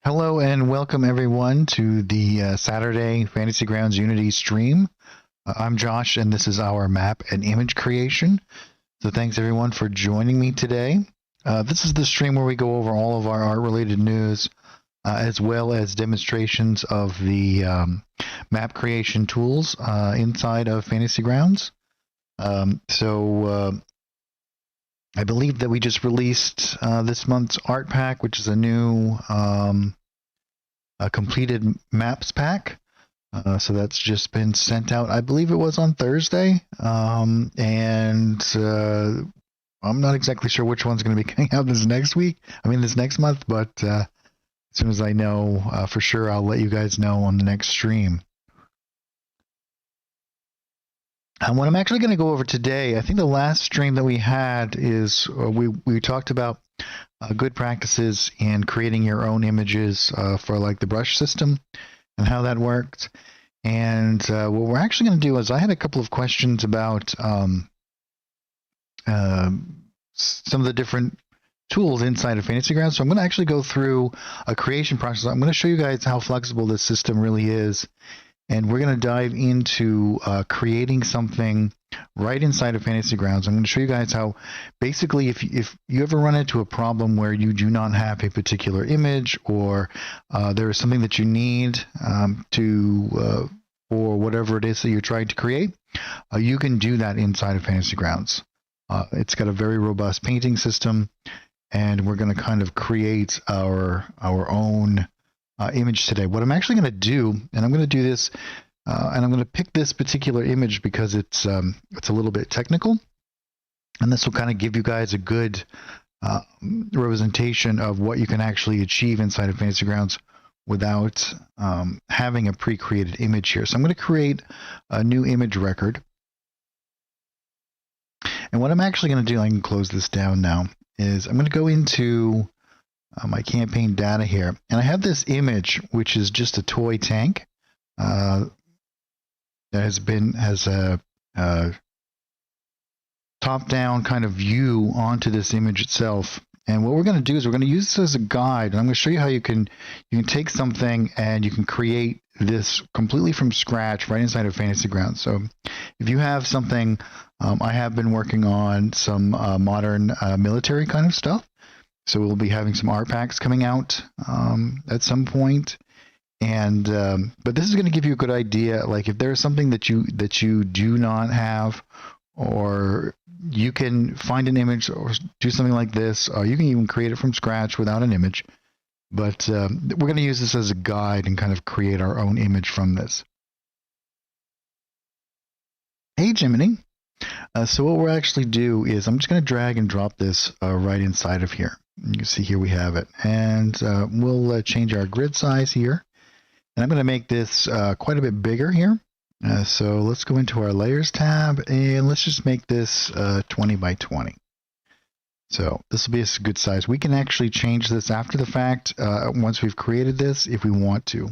Hello and welcome everyone to the Saturday Fantasy Grounds Unity stream. I'm Josh and this is our map and image creation. So thanks everyone for joining me today. This is the stream where we go over all of our art related news as well as demonstrations of the map creation tools inside of Fantasy Grounds. I believe that we just released this month's art pack, which is a new a completed maps pack. So that's just been sent out. I believe it was on Thursday. I'm not exactly sure which one's going to be coming out this next month, but as soon as I know for sure, I'll let you guys know on the next stream. And what I'm actually going to go over today, I think the last stream that we had is we talked about good practices in creating your own images for like the brush system and how that worked. And what we're actually going to do is I had a couple of questions about some of the different tools inside of Fantasy Grounds. So I'm going to actually go through a creation process. I'm going to show you guys how flexible this system really is. And we're going to dive into creating something right inside of Fantasy Grounds. I'm going to show you guys how basically if you ever run into a problem where you do not have a particular image or there is something that you need for whatever it is that you're trying to create, you can do that inside of Fantasy Grounds. It's got a very robust painting system, and we're going to kind of create our own image today. What I'm actually going to do, and I'm going to do this, and I'm going to pick this particular image because it's a little bit technical, and this will kind of give you guys a good representation of what you can actually achieve inside of Fantasy Grounds without having a pre-created image here. So I'm going to create a new image record, and what I'm actually going to do, I can close this down now, is I'm going to go into my campaign data here, and I have this image which is just a toy tank that has a top-down kind of view onto this image itself. And what we're going to do is we're going to use this as a guide, and I'm going to show you how you can take something and you can create this completely from scratch right inside of Fantasy Grounds. So if you have something, I have been working on some modern military kind of stuff. So we'll be having some art packs coming out at some point, and but this is going to give you a good idea. Like if there's something that you do not have, or you can find an image or do something like this, or you can even create it from scratch without an image. But we're going to use this as a guide and kind of create our own image from this. Hey, Jiminy. So what we'll actually do is I'm just going to drag and drop this right inside of here. You can see here we have it, and we'll change our grid size here, and I'm going to make this quite a bit bigger here. So let's go into our layers tab, and let's just make this 20 by 20. So this will be a good size. We can actually change this after the fact once we've created this if we want to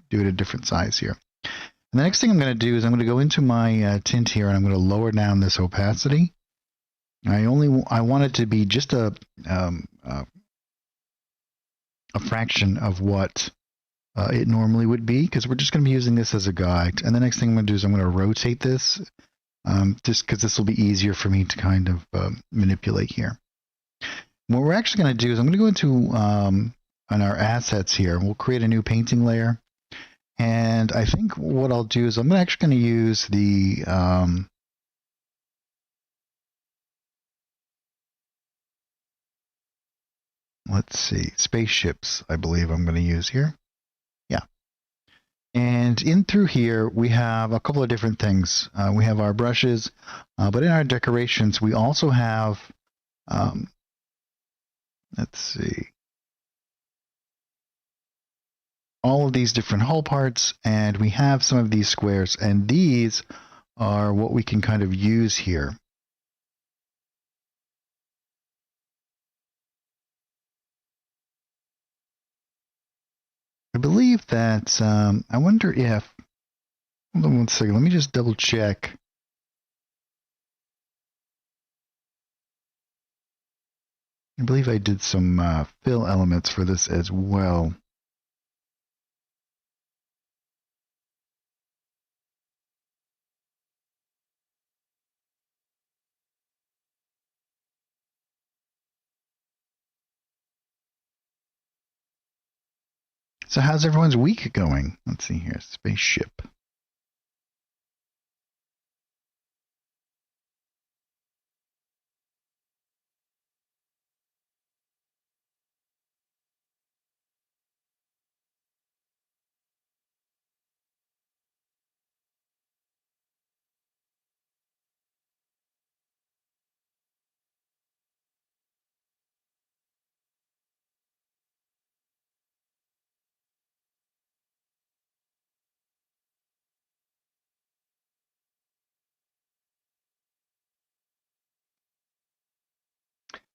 do it a different size here. And the next thing I'm going to do is I'm going to go into my tint here, and I'm going to lower down this opacity. I want it to be just a fraction of what it normally would be, because we're just going to be using this as a guide. And the next thing I'm going to do is I'm going to rotate this, just because this will be easier for me to kind of manipulate here. What we're actually going to do is I'm going to go into on our assets here. We'll create a new painting layer, and I think what I'll do is I'm actually going to use the let's see, spaceships, I believe I'm going to use here. Yeah. And in through here, we have a couple of different things. We have our brushes, but in our decorations, we also have, let's see, all of these different hull parts, and we have some of these squares, and these are what we can kind of use here. I believe that, I wonder if, hold on one second, let me just double check. I believe I did some fill elements for this as well. So how's everyone's week going? Let's see here. Spaceship.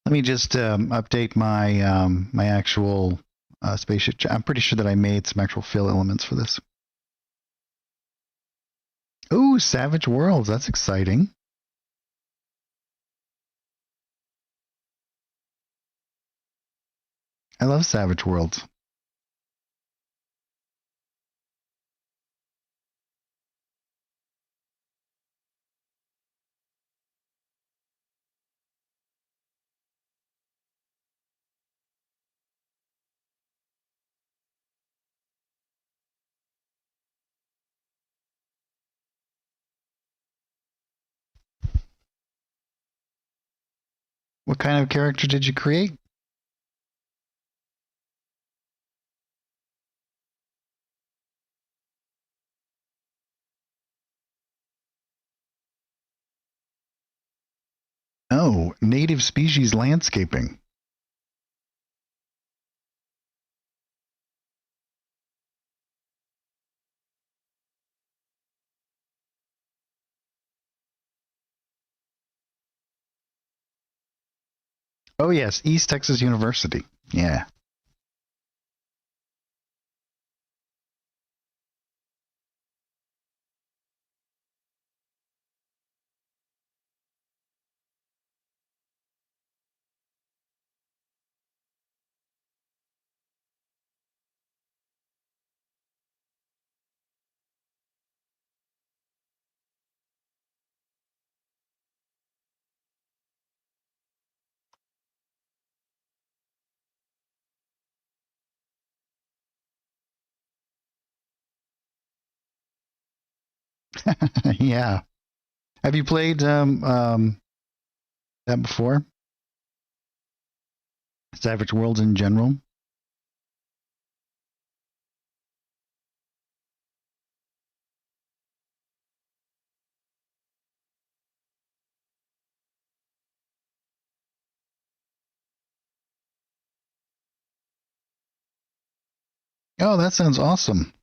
Let me just update my my actual spaceship. I'm pretty sure that I made some actual fill elements for this. Ooh, Savage Worlds. That's exciting. I love Savage Worlds. What kind of character did you create? Oh, native species landscaping. Oh, yes, East Texas University. Yeah. Yeah. Have you played that before? Savage Worlds in general? Oh, that sounds awesome.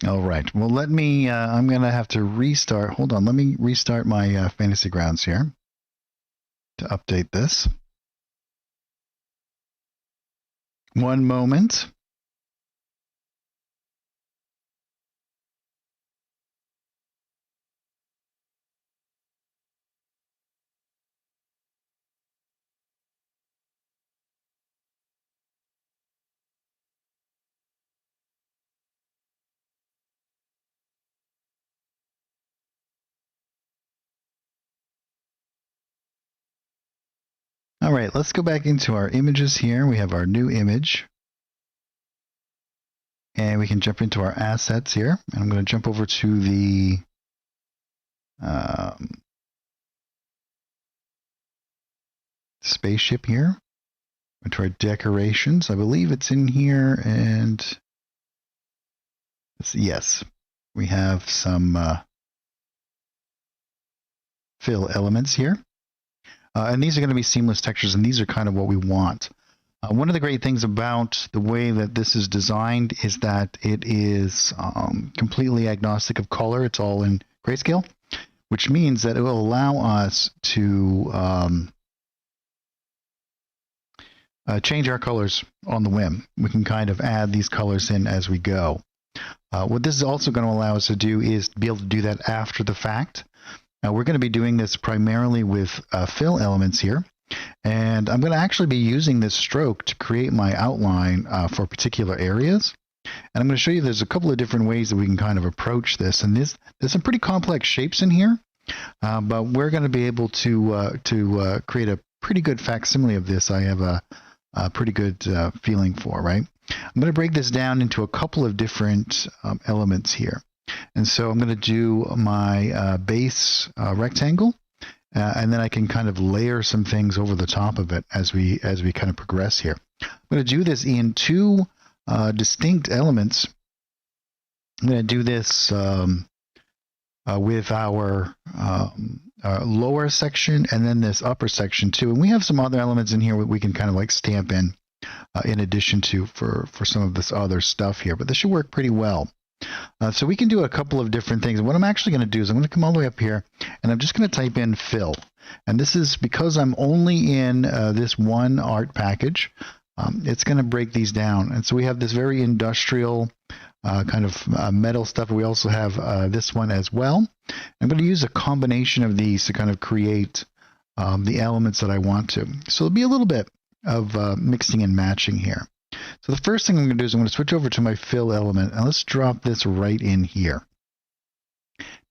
All right. Well, let me, I'm going to have to restart. Hold on. Let me restart my Fantasy Grounds here to update this. One moment. All right, let's go back into our images here. We have our new image. And we can jump into our assets here. And I'm going to jump over to the spaceship here. Into our decorations. I believe it's in here. And yes, we have some fill elements here. And these are going to be seamless textures, and these are kind of what we want. One of the great things about the way that this is designed is that it is completely agnostic of color. It's all in grayscale, which means that it will allow us to change our colors on the whim. We can kind of add these colors in as we go. What this is also going to allow us to do is be able to do that after the fact. Now, we're going to be doing this primarily with fill elements here. And I'm going to actually be using this stroke to create my outline for particular areas. And I'm going to show you there's a couple of different ways that we can kind of approach this. And there's some pretty complex shapes in here. But we're going to be able to create a pretty good facsimile of this. I have a pretty good feeling for, right? I'm going to break this down into a couple of different elements here. And so I'm going to do my base rectangle, and then I can kind of layer some things over the top of it as we kind of progress here. I'm going to do this in two distinct elements. I'm going to do this with our lower section and then this upper section too. And we have some other elements in here that we can kind of like stamp in addition to for some of this other stuff here. But this should work pretty well. So we can do a couple of different things. What I'm actually going to do is I'm going to come all the way up here and I'm just going to type in fill. And this is because I'm only in this one art package. It's going to break these down. And so we have this very industrial kind of metal stuff. We also have this one as well. I'm going to use a combination of these to kind of create the elements that I want to. So there'll be a little bit of mixing and matching here. So the first thing I'm going to do is I'm going to switch over to my fill element, and let's drop this right in here.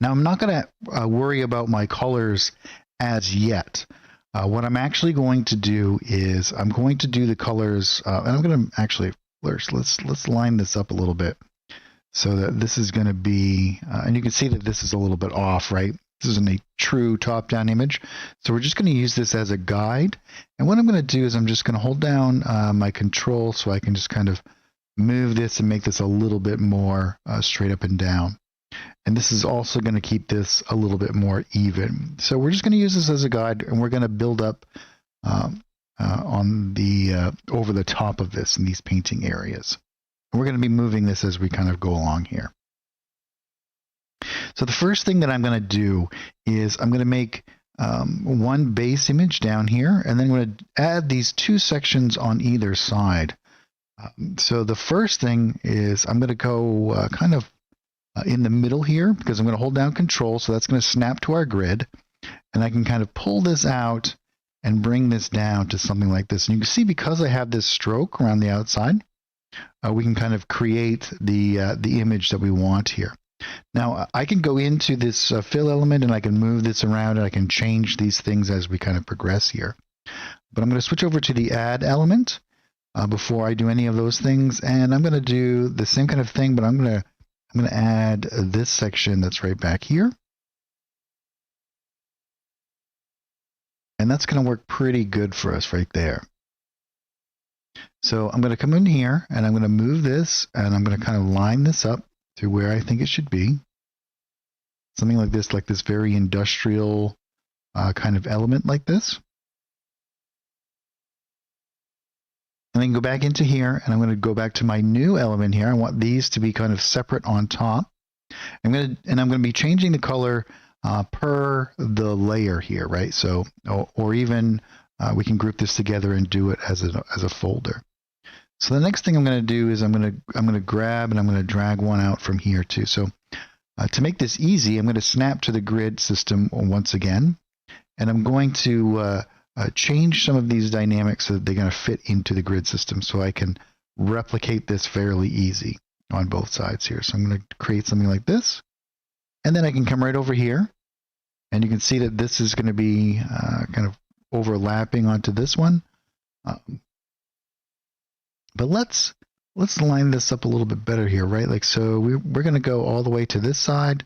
Now I'm not going to worry about my colors as yet. What I'm actually going to do is I'm going to do the colors, and I'm going to actually first let's line this up a little bit so that this is going to be, and you can see that this is a little bit off, right? This isn't a true top-down image. So we're just going to use this as a guide. And what I'm going to do is I'm just going to hold down my control so I can just kind of move this and make this a little bit more straight up and down. And this is also going to keep this a little bit more even. So we're just going to use this as a guide, and we're going to build up on the over the top of this in these painting areas. And we're going to be moving this as we kind of go along here. So the first thing that I'm going to do is I'm going to make one base image down here, and then I'm going to add these two sections on either side. So the first thing is I'm going to go kind of in the middle here, because I'm going to hold down control, so that's going to snap to our grid, and I can kind of pull this out and bring this down to something like this. And you can see because I have this stroke around the outside, we can kind of create the image that we want here. Now I can go into this fill element and I can move this around and I can change these things as we kind of progress here. But I'm going to switch over to the add element before I do any of those things, and I'm going to do the same kind of thing, but I'm going to add this section that's right back here. And that's going to work pretty good for us right there. So I'm going to come in here and I'm going to move this and I'm going to kind of line this up to where I think it should be. Something like this very industrial kind of element like this. And then go back into here and I'm going to go back to my new element here. I want these to be kind of separate on top. I'm going to be changing the color per the layer here, right? So, or even we can group this together and do it as a folder. So the next thing I'm going to do is I'm going to grab and I'm going to drag one out from here too. So to make this easy, I'm going to snap to the grid system once again, and I'm going to change some of these dynamics so that they're going to fit into the grid system, so I can replicate this fairly easy on both sides here. So I'm going to create something like this, and then I can come right over here, and you can see that this is going to be kind of overlapping onto this one. But let's line this up a little bit better here, right? Like, so we're going to go all the way to this side,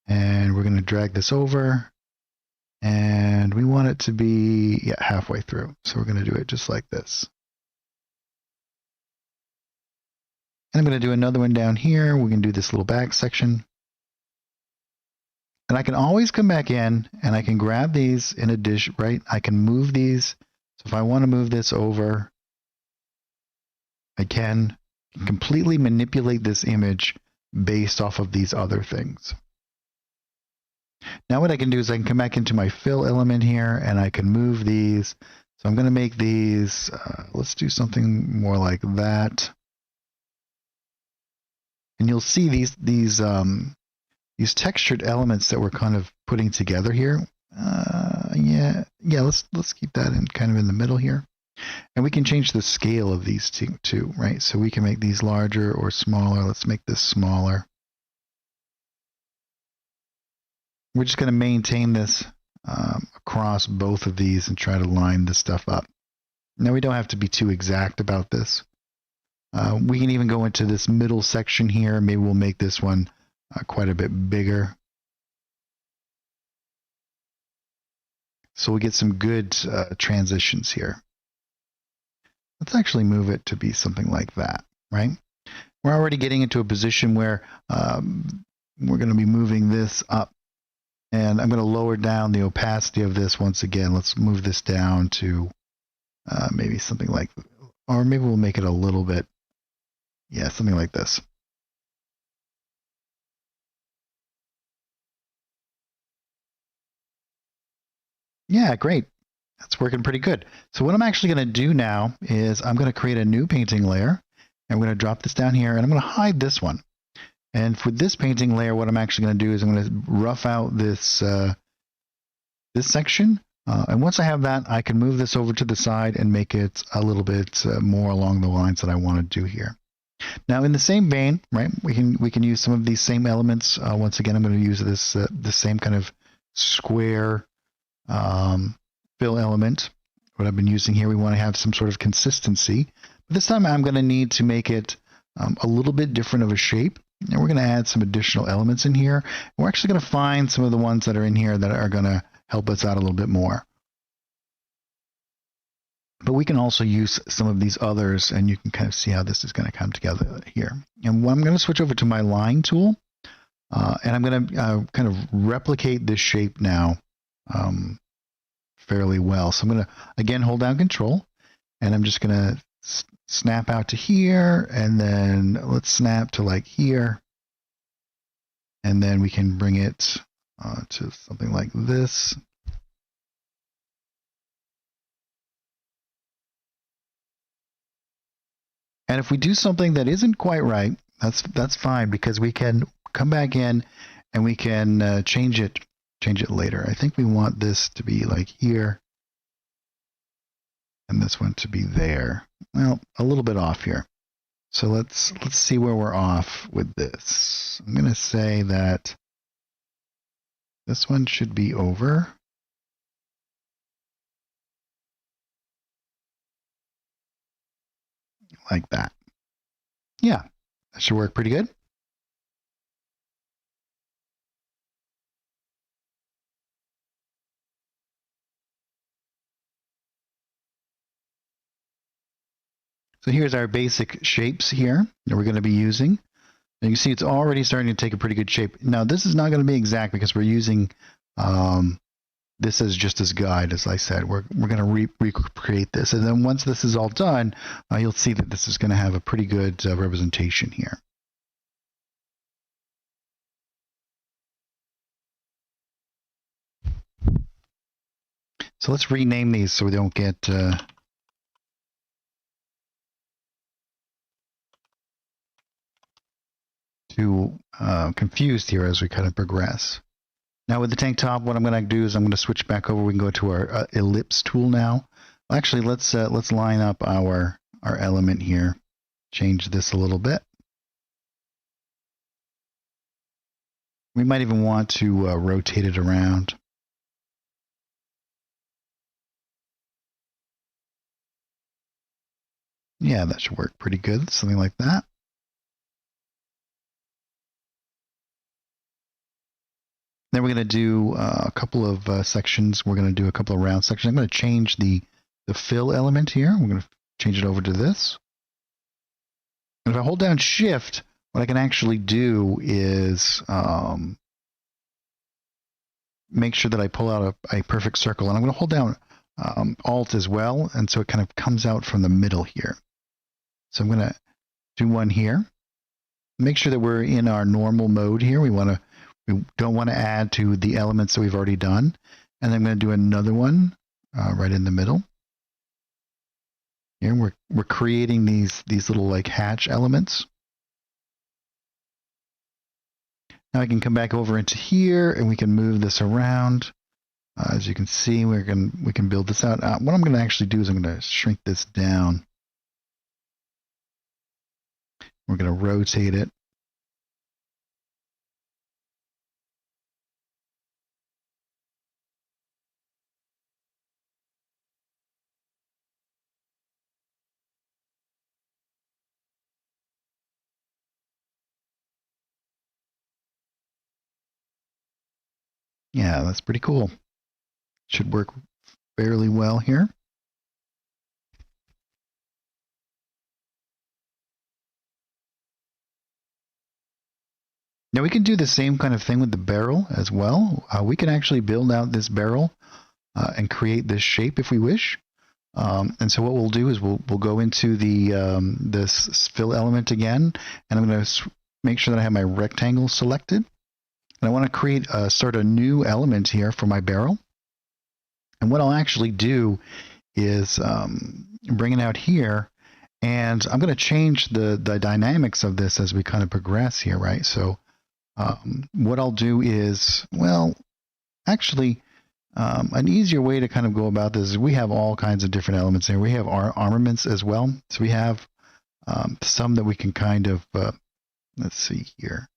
and we're going to drag this over, and we want it to be halfway through. So we're going to do it just like this. And I'm going to do another one down here. We can do this little back section. And I can always come back in and I can grab these in a dish, right? I can move these. So if I want to move this over, I can completely manipulate this image based off of these other things. Now what I can do is I can come back into my fill element here and I can move these. So I'm going to make these, let's do something more like that. And you'll see these textured elements that we're kind of putting together here. Let's keep that in kind of in the middle here. And we can change the scale of these two, right? So we can make these larger or smaller. Let's make this smaller. we're just going to maintain this across both of these and try to line this stuff up. Now, we don't have to be too exact about this. We can even go into this middle section here. Maybe we'll make this one quite a bit bigger. So we'll get some good transitions here. Let's actually move it to be something like that, right? We're already getting into a position where we're going to be moving this up. And I'm going to lower down the opacity of this once again. Let's move this down to maybe something like, or maybe we'll make it a little bit, yeah, something like this. Yeah, great. That's working pretty good. So what I'm actually going to do now is I'm going to create a new painting layer. And we're going to drop this down here, and I'm going to hide this one. And for this painting layer, what I'm actually going to do is I'm going to rough out this this section. And once I have that, I can move this over to the side and make it a little bit more along the lines that I want to do here. Now, in the same vein, right, we can use some of these same elements. Once again, I'm going to use this the same kind of square fill element. What I've been using here, we want to have some sort of consistency. But this time, I'm going to need to make it a little bit different of a shape. And we're going to add some additional elements in here. We're actually going to find some of the ones that are in here that are going to help us out a little bit more. But we can also use some of these others, and you can kind of see how this is going to come together here. And I'm going to switch over to my line tool, and I'm going to kind of replicate this shape now fairly well. So I'm going to, again, hold down Control, and I'm just going to snap out to here, and then let's snap to like here, and then we can bring it to something like this. And if we do something that isn't quite right, that's fine, because we can come back in and we can change it later. I think we want this to be like here, and this one to be there. Well, a little bit off here. So let's see where we're off with this. I'm going to say that this one should be over. Like that. Yeah, that should work pretty good. So here's our basic shapes here that we're going to be using. And you can see it's already starting to take a pretty good shape. Now, this is not going to be exact because we're using this as just as guide, as I said. We're going to recreate this. And then once this is all done, you'll see that this is going to have a pretty good representation here. So let's rename these so we don't get too confused here as we kind of progress. Now with the tank top, what I'm going to do is I'm going to switch back over. We can go to our ellipse tool now. Actually, let's line up our element here. Change this a little bit. We might even want to rotate it around. Yeah, that should work pretty good. Something like that. Then we're going to do a couple of sections. We're going to do a couple of round sections. I'm going to change the fill element here. We're going to change it over to this. And if I hold down Shift, what I can actually do is make sure that I pull out a perfect circle. And I'm going to hold down Alt as well. And so it kind of comes out from the middle here. So I'm going to do one here. Make sure that we're in our normal mode here. We don't want to add to the elements that we've already done. And then I'm going to do another one right in the middle. Here we're creating these little like hatch elements. Now I can come back over into here and we can move this around. As you can see, we can build this out. What I'm going to actually do is I'm going to shrink this down. We're going to rotate it. Yeah, that's pretty cool. Should work fairly well here. Now we can do the same kind of thing with the barrel as well. We can actually build out this barrel and create this shape if we wish. And so what we'll do is we'll go into the this fill element again, and I'm going to make sure that I have my rectangle selected. And I want to create start a new element here for my barrel. And what I'll actually do is bring it out here, and I'm going to change the dynamics of this as we kind of progress here, right? So what I'll do is, well, actually, an easier way to kind of go about this is we have all kinds of different elements here. We have our armaments as well. So we have some that we can kind of, let's see here.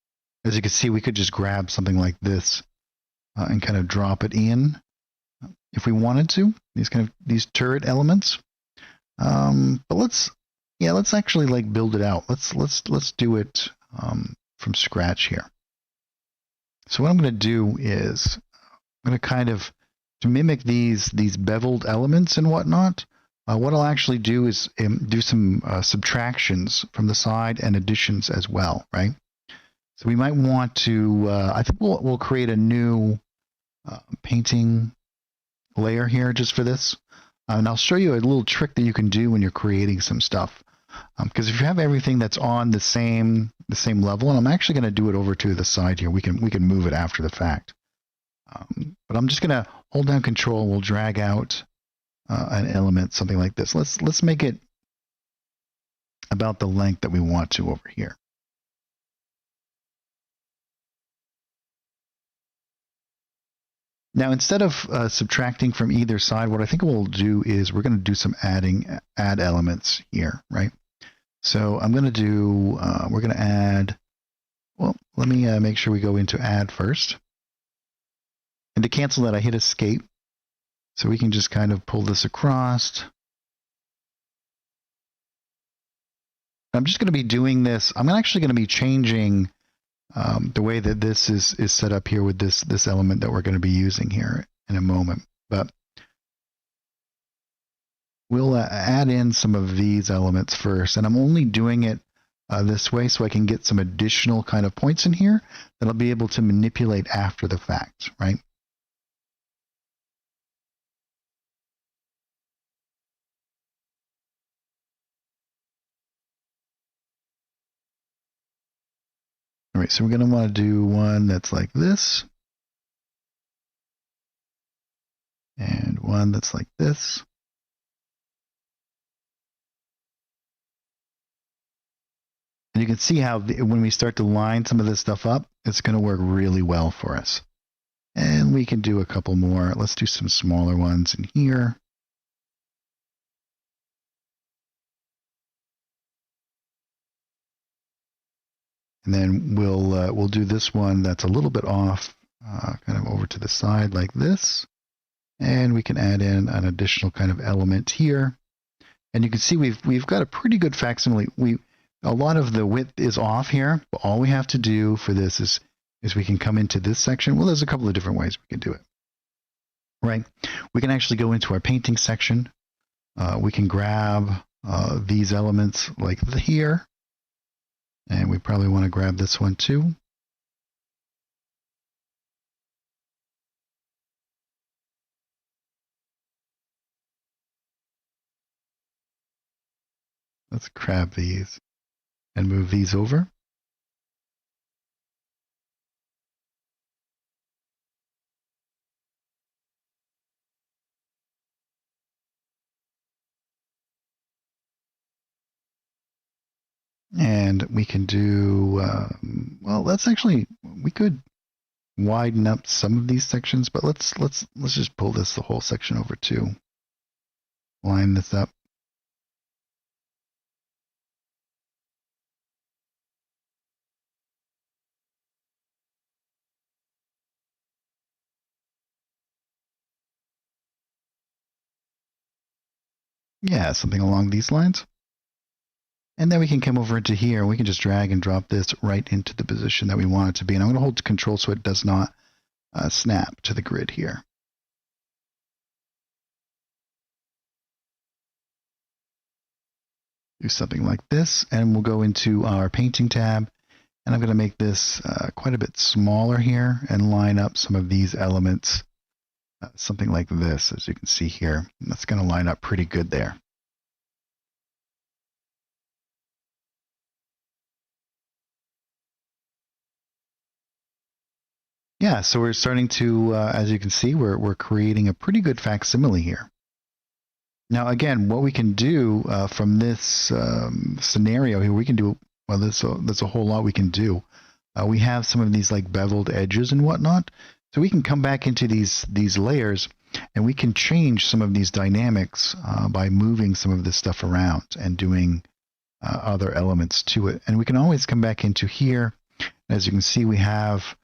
As you can see, we could just grab something like this and kind of drop it in if we wanted to. These turret elements. But let's actually like build it out. Let's do it from scratch here. So what I'm going to do is I'm going to kind of, to mimic these beveled elements and whatnot, what I'll actually do is do some subtractions from the side and additions as well, right? So we might want to, I think we'll create a new painting layer here just for this. And I'll show you a little trick that you can do when you're creating some stuff. Because if you have everything that's on the same level, and I'm actually going to do it over to the side here, we can move it after the fact. But I'm just going to hold down Control. We'll drag out an element, something like this. Let's make it about the length that we want to over here. Now, instead of subtracting from either side, what I think we'll do is we're going to do some add elements here, right? So I'm going to do, we're going to add, well, let me make sure we go into add first. And to cancel that, I hit escape. So we can just kind of pull this across. I'm just going to be doing this. I'm actually going to be changing the way that this is set up here with this element that we're going to be using here in a moment. But we'll add in some of these elements first. And I'm only doing it this way so I can get some additional kind of points in here that I'll be able to manipulate after the fact, right? All right, so we're going to want to do one that's like this. And one that's like this. And you can see how when we start to line some of this stuff up, it's going to work really well for us. And we can do a couple more. Let's do some smaller ones in here. And then we'll do this one that's a little bit off, kind of over to the side like this. And we can add in an additional kind of element here. And you can see we've got a pretty good facsimile. A lot of the width is off here, but all we have to do for this is we can come into this section. Well, there's a couple of different ways we can do it. Right? We can actually go into our painting section. We can grab these elements like here. And we probably want to grab this one too. Let's grab these and move these over. And we can do, well, that's actually, we could widen up some of these sections, but let's just pull the whole section over too. Line this up. Yeah, something along these lines. And then we can come over into here. We can just drag and drop this right into the position that we want it to be. And I'm going to hold Control so it does not snap to the grid here. Do something like this, and we'll go into our painting tab, and I'm going to make this quite a bit smaller here and line up some of these elements, something like this, as you can see here. And that's going to line up pretty good there. Yeah, so we're starting to, as you can see, we're creating a pretty good facsimile here. Now, again, what we can do from this scenario here, we can do, well, there's a whole lot we can do. We have some of these like beveled edges and whatnot, so we can come back into these layers, and we can change some of these dynamics by moving some of this stuff around and doing other elements to it. And we can always come back into here. As you can see, we have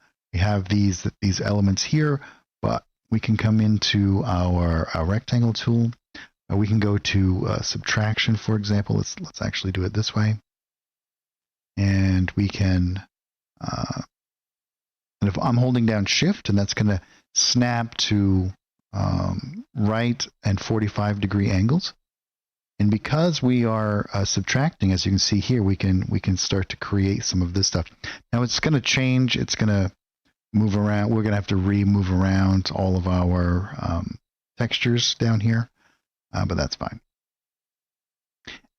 these elements here, but we can come into our rectangle tool. We can go to subtraction, for example. Let's actually do it this way, and we can. And if I'm holding down Shift, and that's going to snap to right and 45-degree angles. And because we are subtracting, as you can see here, we can start to create some of this stuff. Now it's going to change. It's going to move around. We're going to have to move around all of our textures down here, but that's fine.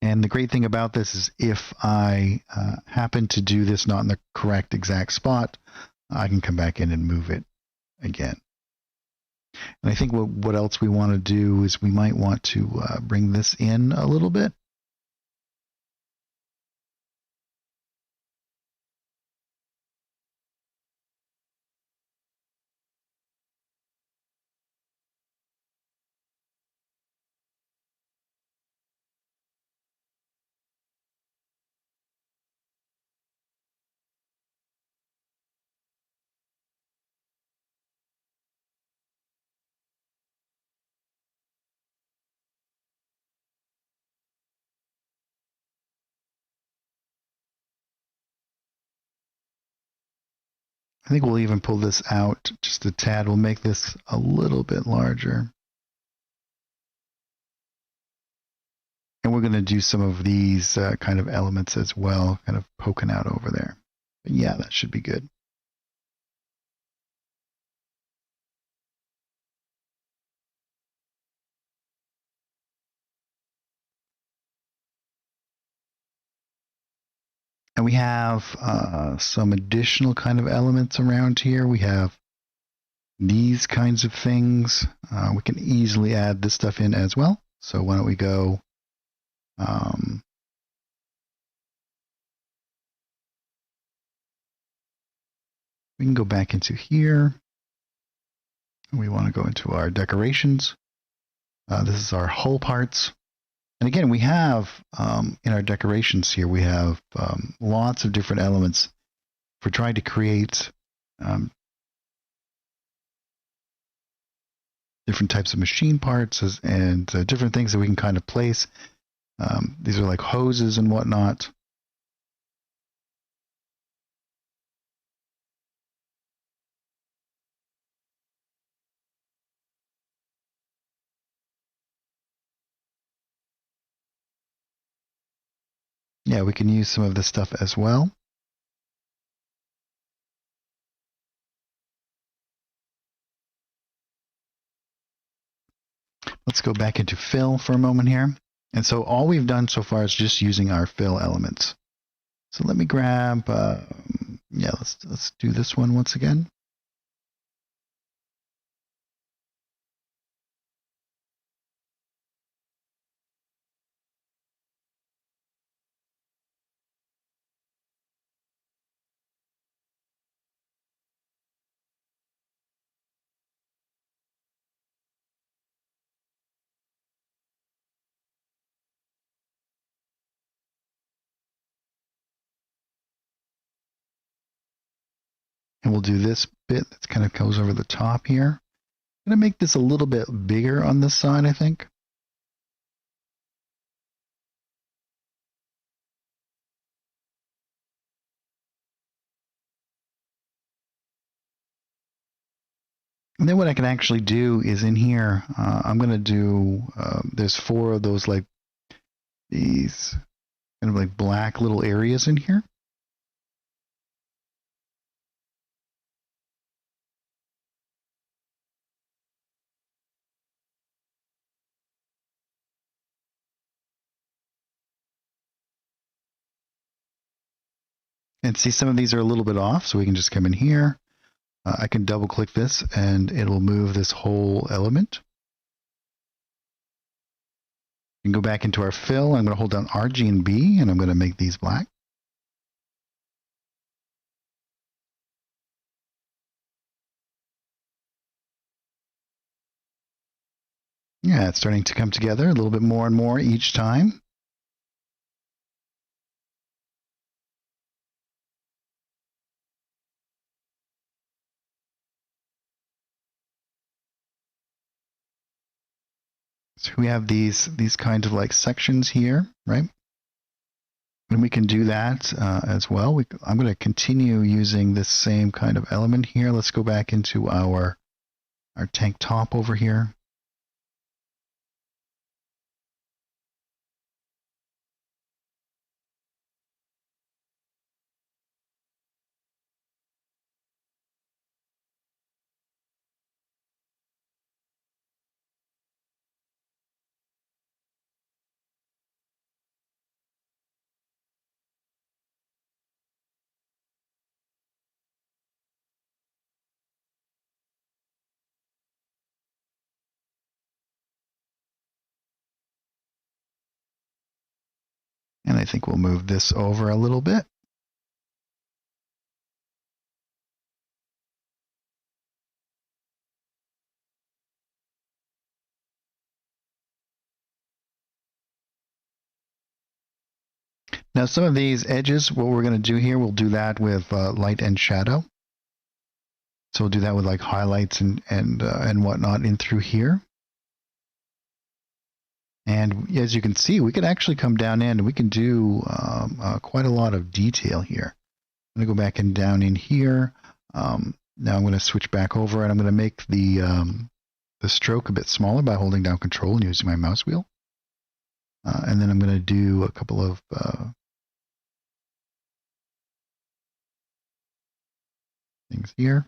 And the great thing about this is if I happen to do this not in the correct exact spot, I can come back in and move it again. And I think what else we want to do is we might want to bring this in a little bit. I think we'll even pull this out just a tad. We'll make this a little bit larger. And we're going to do some of these kind of elements as well, kind of poking out over there. But yeah, that should be good. And we have some additional kind of elements around here. We have these kinds of things. We can easily add this stuff in as well. So why don't we go we can go back into here. We want to go into our decorations. This is our hull parts. And again, we have in our decorations here, we have lots of different elements for trying to create different types of machine parts and different things that we can kind of place. These are like hoses and whatnot. Yeah, we can use some of this stuff as well. Let's go back into fill for a moment here. And so all we've done so far is just using our fill elements. So let me grab, yeah, let's do this one once again. And we'll do this bit that kind of goes over the top here. I'm going to make this a little bit bigger on this side, I think. And then what I can actually do is in here, I'm going to do, there's 4 of those like these kind of like black little areas in here. And see, some of these are a little bit off, so we can just come in here. I can double click this and it'll move this whole element. We can go back into our fill. I'm going to hold down RG and B and I'm going to make these black. Yeah, it's starting to come together a little bit more and more each time. So we have these kinds of like sections here, right? And we can do that as well. I'm going to continue using this same kind of element here. Let's go back into our tank top over here. And I think we'll move this over a little bit. Now some of these edges, what we're going to do here, we'll do that with light and shadow. So we'll do that with like highlights and whatnot in through here. And as you can see, we could actually come down in and we can do quite a lot of detail here. I'm going to go back and down in here. Now I'm going to switch back over and I'm going to make the stroke a bit smaller by holding down Control and using my mouse wheel. And then I'm going to do a couple of things here.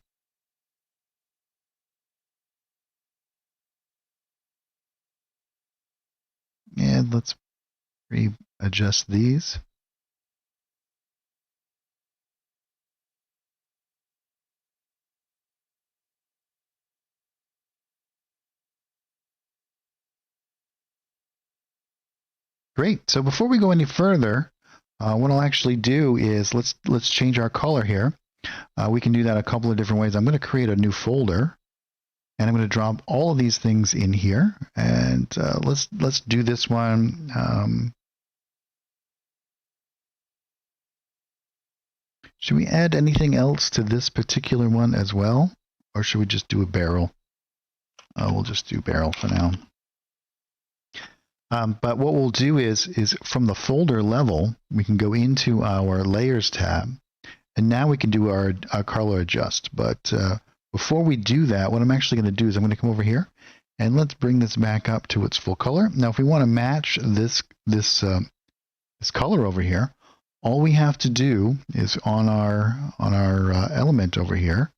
And let's readjust these. Great. So before we go any further, what I'll actually do is let's change our color here. We can do that a couple of different ways. I'm going to create a new folder, and I'm going to drop all of these things in here. And let's do this one. Should we add anything else to this particular one as well, or should we just do a barrel? We'll just do barrel for now. But what we'll do is from the folder level, we can go into our layers tab, and now we can do our color adjust. But before we do that, what I'm actually going to do is I'm going to come over here and let's bring this back up to its full color. Now, if we want to match this color over here, all we have to do is on our element over here,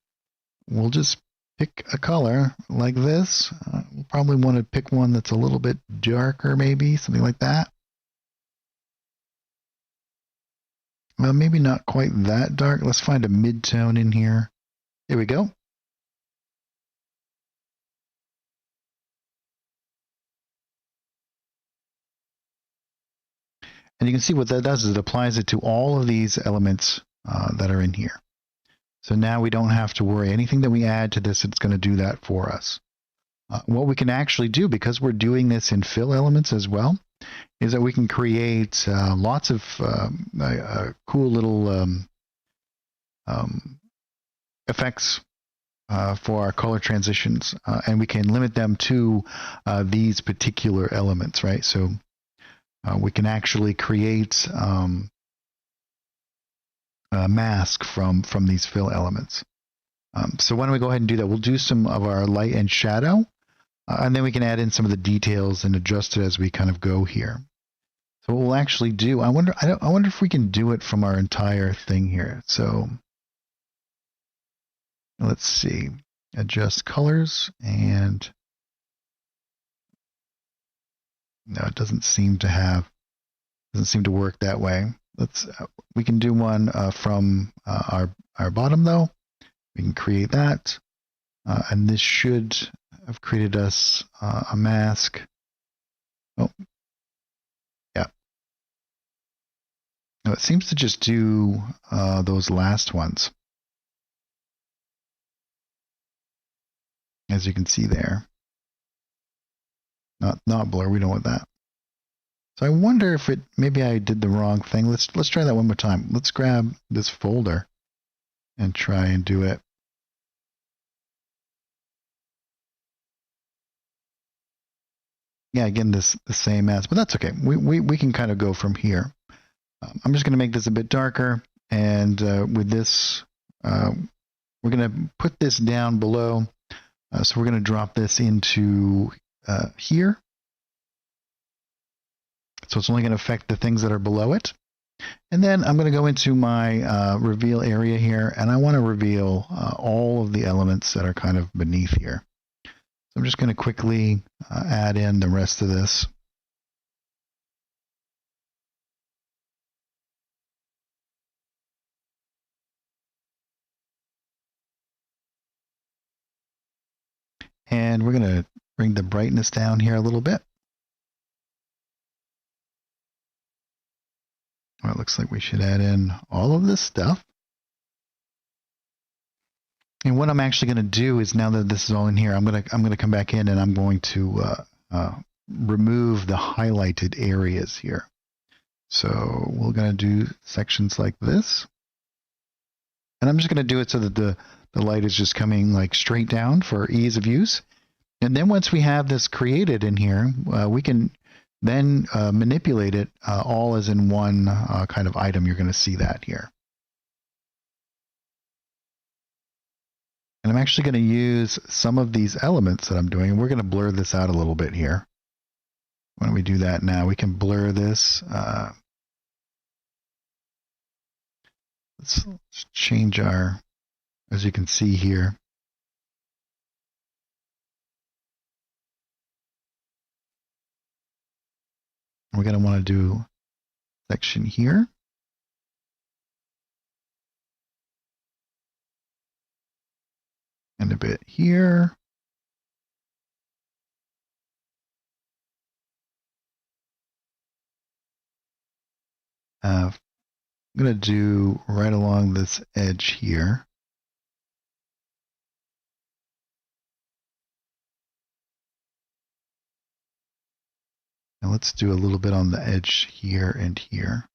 we'll just pick a color like this. We'll probably want to pick one that's a little bit darker, maybe something like that. Well, maybe not quite that dark. Let's find a mid-tone in here. Here we go. And you can see what that does is it applies it to all of these elements that are in here. So now we don't have to worry. Anything that we add to this, it's going to do that for us. What we can actually do, because we're doing this in fill elements as well, is that we can create lots of cool little effects for our color transitions, and we can limit them to these particular elements, right? So we can actually create a mask from these fill elements. So why don't we go ahead and do that? We'll do some of our light and shadow, and then we can add in some of the details and adjust it as we kind of go here. So what we'll actually do, I wonder if we can do it from our entire thing here. So let's see, adjust colors, and no, it doesn't seem to work that way. We can do one from our bottom though. We can create that, and this should have created us a mask. Oh, yeah. No, it seems to just do those last ones, as you can see there. Not blur. We don't want that. So I wonder if maybe I did the wrong thing. Let's try that one more time. Let's grab this folder and try and do it. Yeah, again, the same as, but that's okay. We can kind of go from here. I'm just going to make this a bit darker, and with this, we're going to put this down below. So we're going to drop this into here. So it's only going to affect the things that are below it. And then I'm going to go into my reveal area here, and I want to reveal all of the elements that are kind of beneath here. So I'm just going to quickly add in the rest of this. And we're going to bring the brightness down here a little bit. Well, it looks like we should add in all of this stuff. And what I'm actually going to do is, now that this is all in here, I'm going to come back in and I'm going to remove the highlighted areas here. So we're going to do sections like this. And I'm just going to do it so that the light is just coming like straight down for ease of use. And then once we have this created in here, we can then manipulate it all as in one kind of item. You're going to see that here. And I'm actually going to use some of these elements that I'm doing, and we're going to blur this out a little bit here. Why don't we do that now? We can blur this. Let's change our, as you can see here. We're going to want to do section here. And a bit here. I'm going to do right along this edge here. And let's do a little bit on the edge here and here.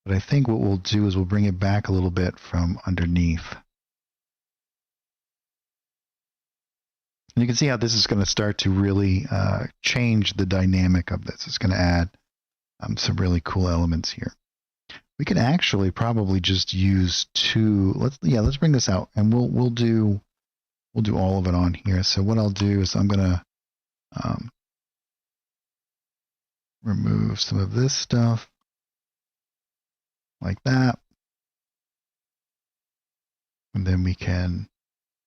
But I think what we'll do is we'll bring it back a little bit from underneath. And you can see how this is going to start to really change the dynamic of this. It's going to add some really cool elements here. We could actually probably just use two. Let's bring this out, and we'll do all of it on here. So what I'll do is I'm going to remove some of this stuff like that, and then we can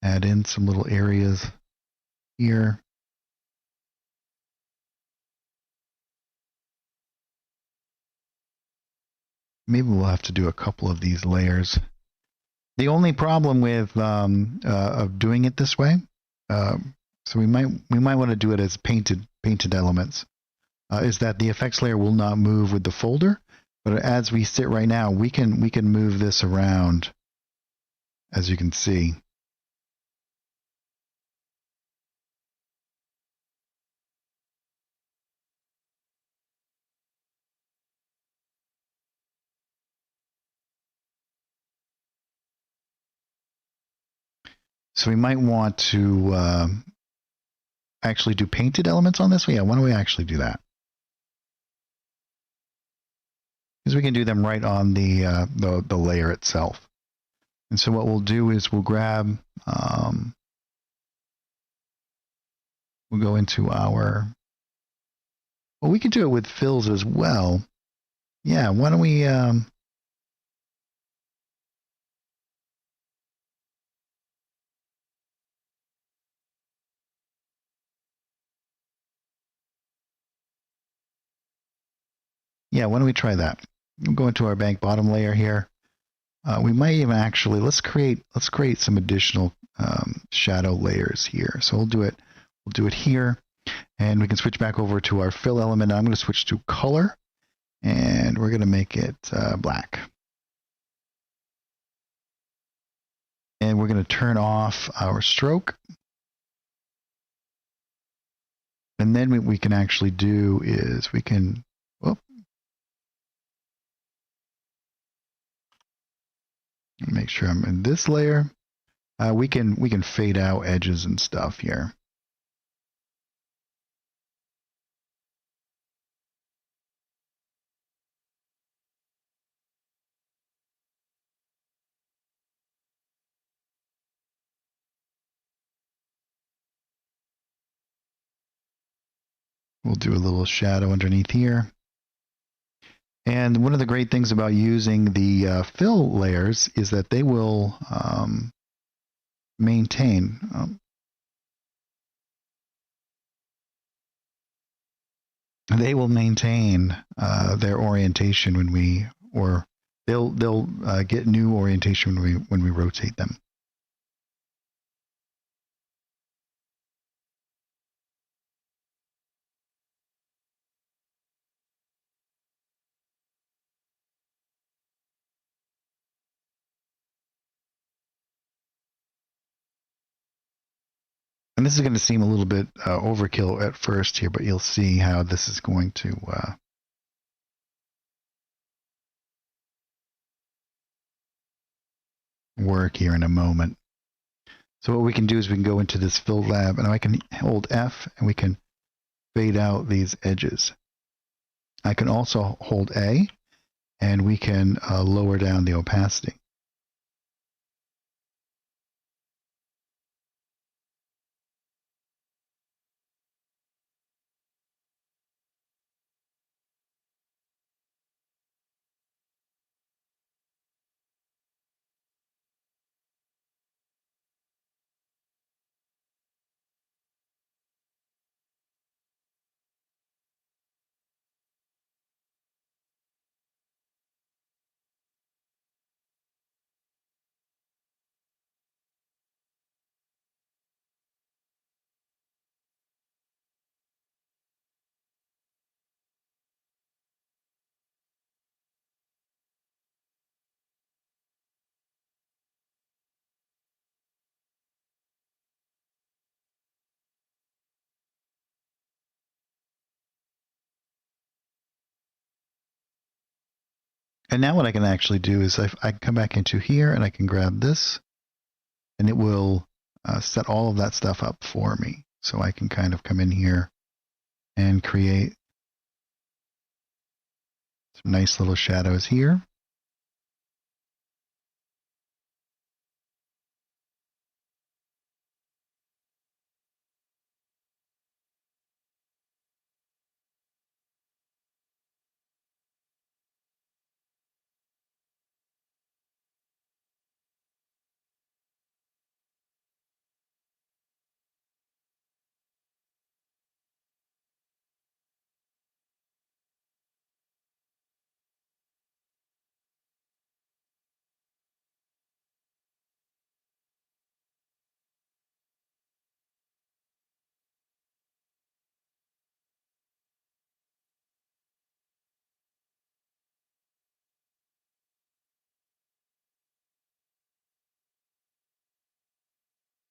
add in some little areas here. Maybe we'll have to do a couple of these layers. The only problem with of doing it this way, so we might want to do it as painted elements, is that the effects layer will not move with the folder, but as we sit right now, we can move this around, as you can see. So we might want to actually do painted elements on this. Yeah, why don't we actually do that? Because we can do them right on the layer itself. And so what we'll do is we'll grab, we'll go into our, well, we can do it with fills as well. Yeah, why don't we, yeah, why don't we try that? We'll go into our bank bottom layer here. We might even actually, let's create some additional shadow layers here. So we'll do it here, and we can switch back over to our fill element. I'm going to switch to color, and we're going to make it black. And we're going to turn off our stroke. And then what we can actually do is we can, whoop, make sure I'm in this layer. We can fade out edges and stuff here. We'll do a little shadow underneath here. And one of the great things about using the fill layers is that they will maintain. They will maintain their orientation when we, or they'll get new orientation when we rotate them. And this is going to seem a little bit overkill at first here, but you'll see how this is going to work here in a moment. So what we can do is we can go into this fill lab, and I can hold F, and we can fade out these edges. I can also hold A, and we can lower down the opacity. And now what I can actually do is I can come back into here, and I can grab this, and it will set all of that stuff up for me. So I can kind of come in here and create some nice little shadows here.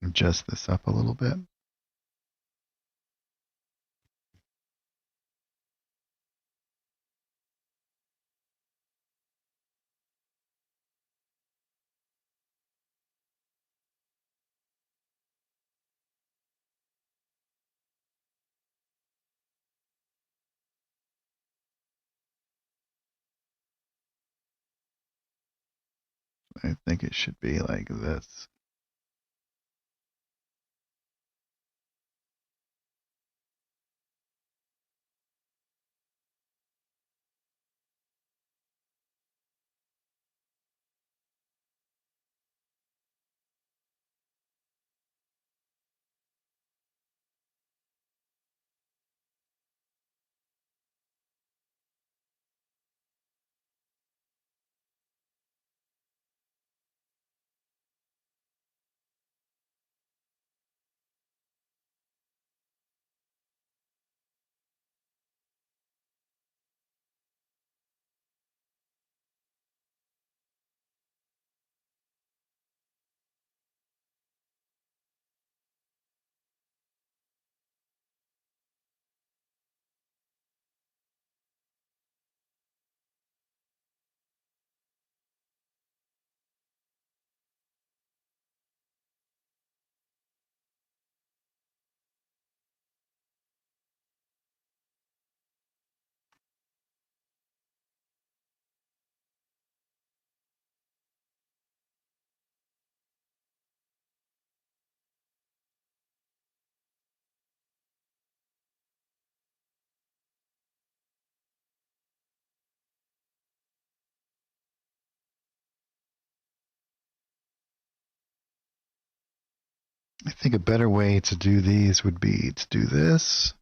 Adjust this up a little bit. I think it should be like this. I think a better way to do these would be to do this.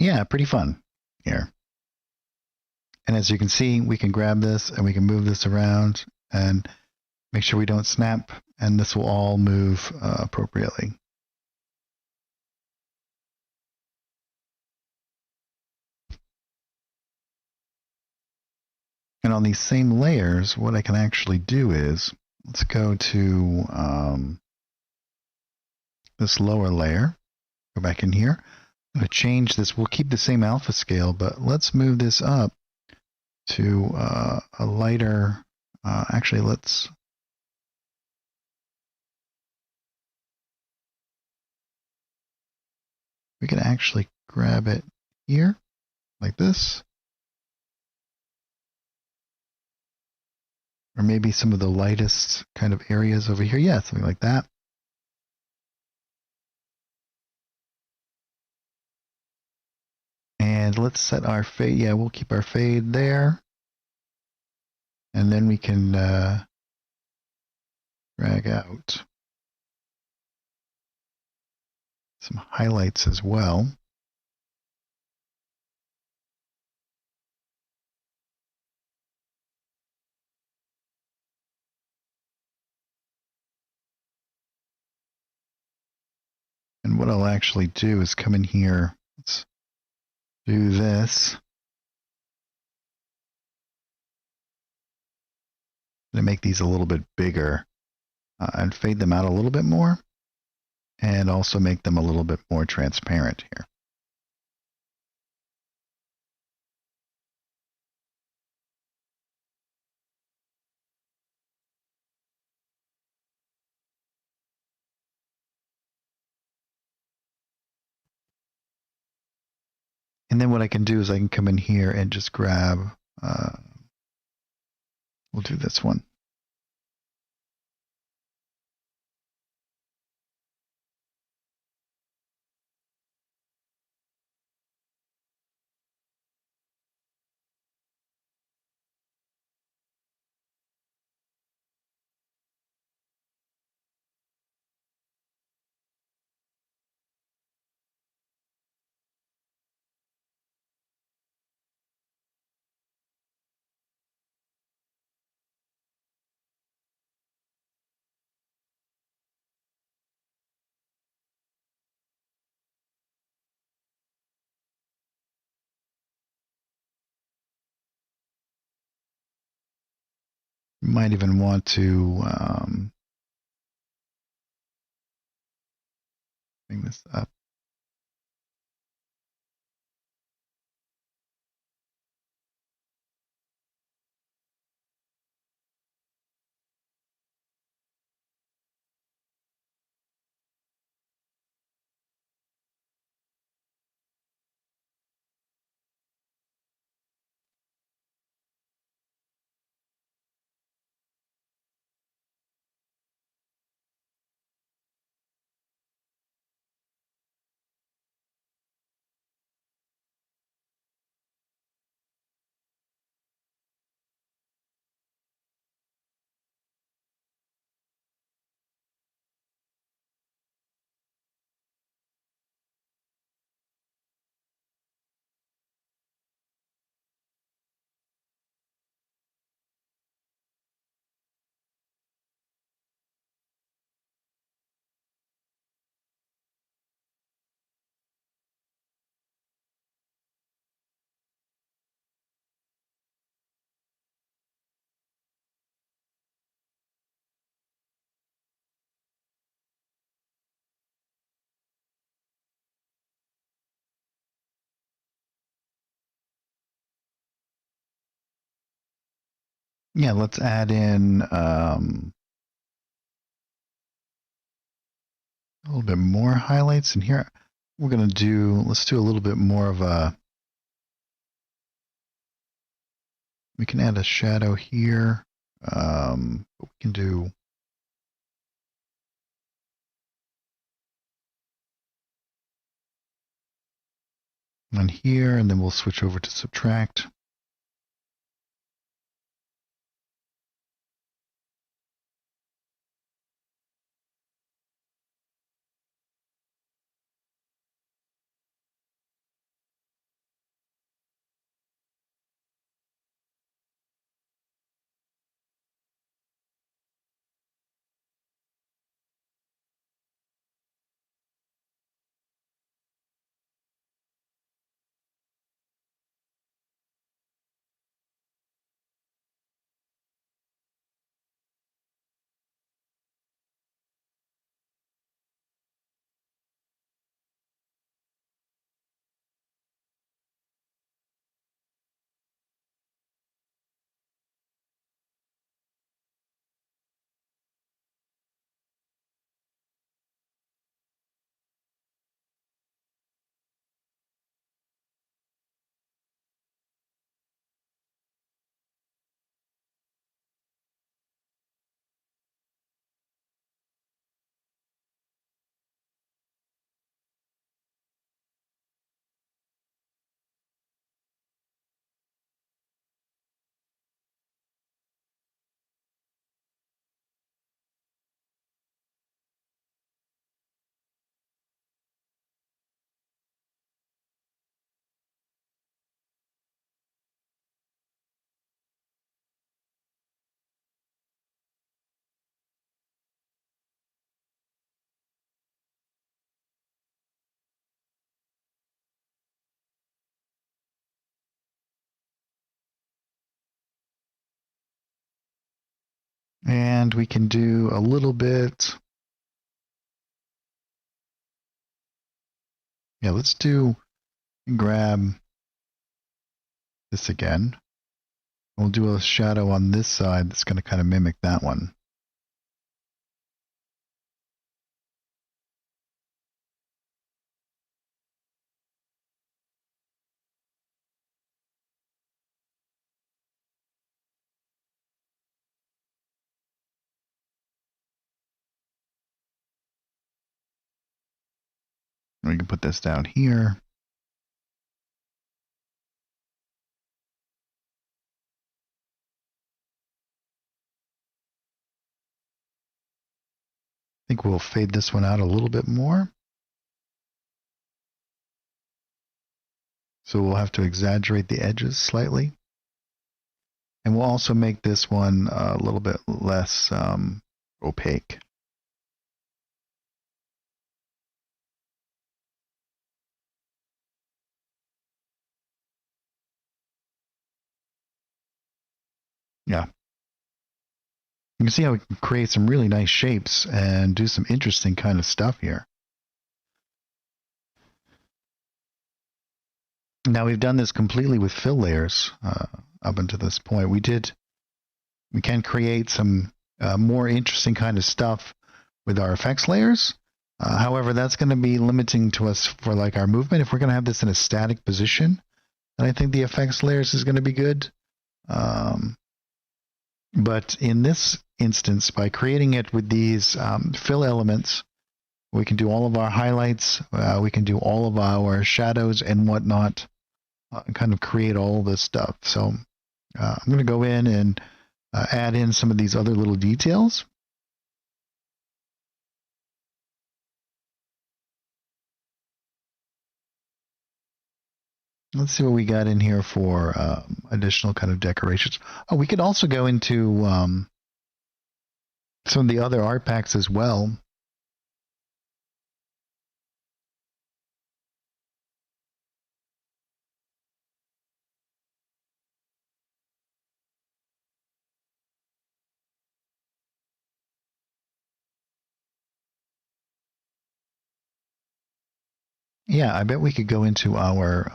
Yeah, pretty fun here. And as you can see, we can grab this and we can move this around and make sure we don't snap, and this will all move appropriately. And on these same layers, what I can actually do is, let's go to this lower layer, go back in here. I'm going to change this. We'll keep the same alpha scale, but let's move this up to a lighter, actually we can actually grab it here, like this. Or maybe some of the lightest kind of areas over here. Yeah, something like that. And let's set our fade. Yeah, we'll keep our fade there. And then we can drag out some highlights as well. And what I'll actually do is come in here. Let's do this. I'm going to make these a little bit bigger and fade them out a little bit more, and also make them a little bit more transparent here. And then what I can do is I can come in here and just grab, we'll do this one. You might even want to bring this up. Yeah, let's add in a little bit more highlights in here. We're going to do, let's do a little bit more of a, we can add a shadow here. We can do one here, and then we'll switch over to subtract. And we can do a little bit. Yeah, let's grab this again. We'll do a shadow on this side that's going to kind of mimic that one. We can put this down here. I think we'll fade this one out a little bit more. So we'll have to exaggerate the edges slightly. And we'll also make this one a little bit less opaque. Yeah. You can see how we can create some really nice shapes and do some interesting kind of stuff here. Now we've done this completely with fill layers up until this point. We can create some more interesting kind of stuff with our effects layers. However, that's going to be limiting to us for like our movement. If we're going to have this in a static position, then I think the effects layers is going to be good. But in this instance, by creating it with these fill elements, we can do all of our highlights, we can do all of our shadows and whatnot, and kind of create all this stuff. So I'm going to go in and add in some of these other little details. Let's see what we got in here for additional kind of decorations. Oh, we could also go into some of the other art packs as well. Yeah, I bet we could go into our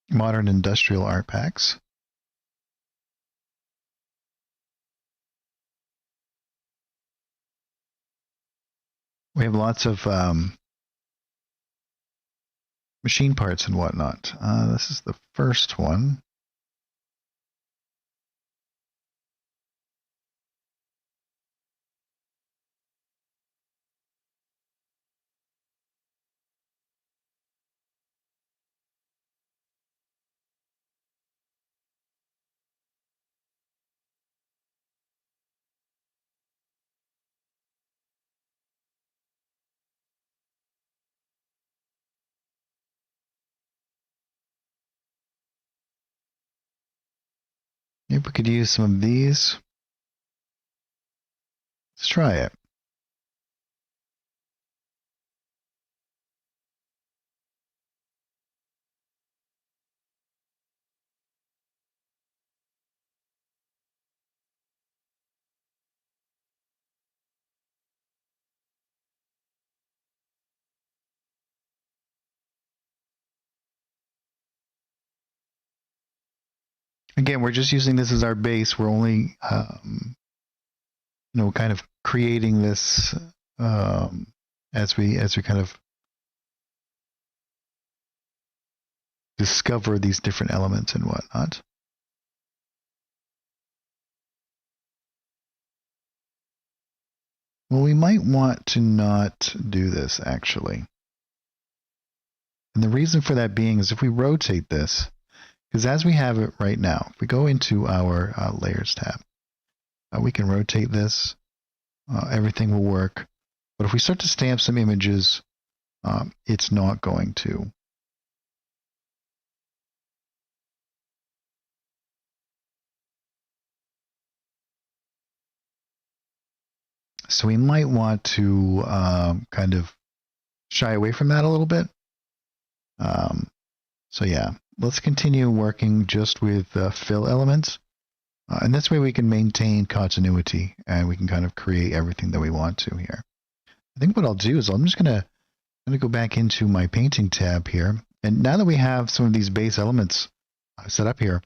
modern industrial art packs. We have lots of machine parts and whatnot. This is the first one. Maybe we could use some of these. Let's try it. Again, we're just using this as our base. We're only, kind of creating this as we kind of discover these different elements and whatnot. Well, we might want to not do this actually. And the reason for that being is if we rotate this, because as we have it right now, if we go into our layers tab, we can rotate this. Everything will work. But if we start to stamp some images, it's not going to. So we might want to kind of shy away from that a little bit. So yeah, let's continue working just with fill elements. And this way we can maintain continuity and we can kind of create everything that we want to here. I think what I'll do is I'm just going to go back into my painting tab here. And now that we have some of these base elements set up here,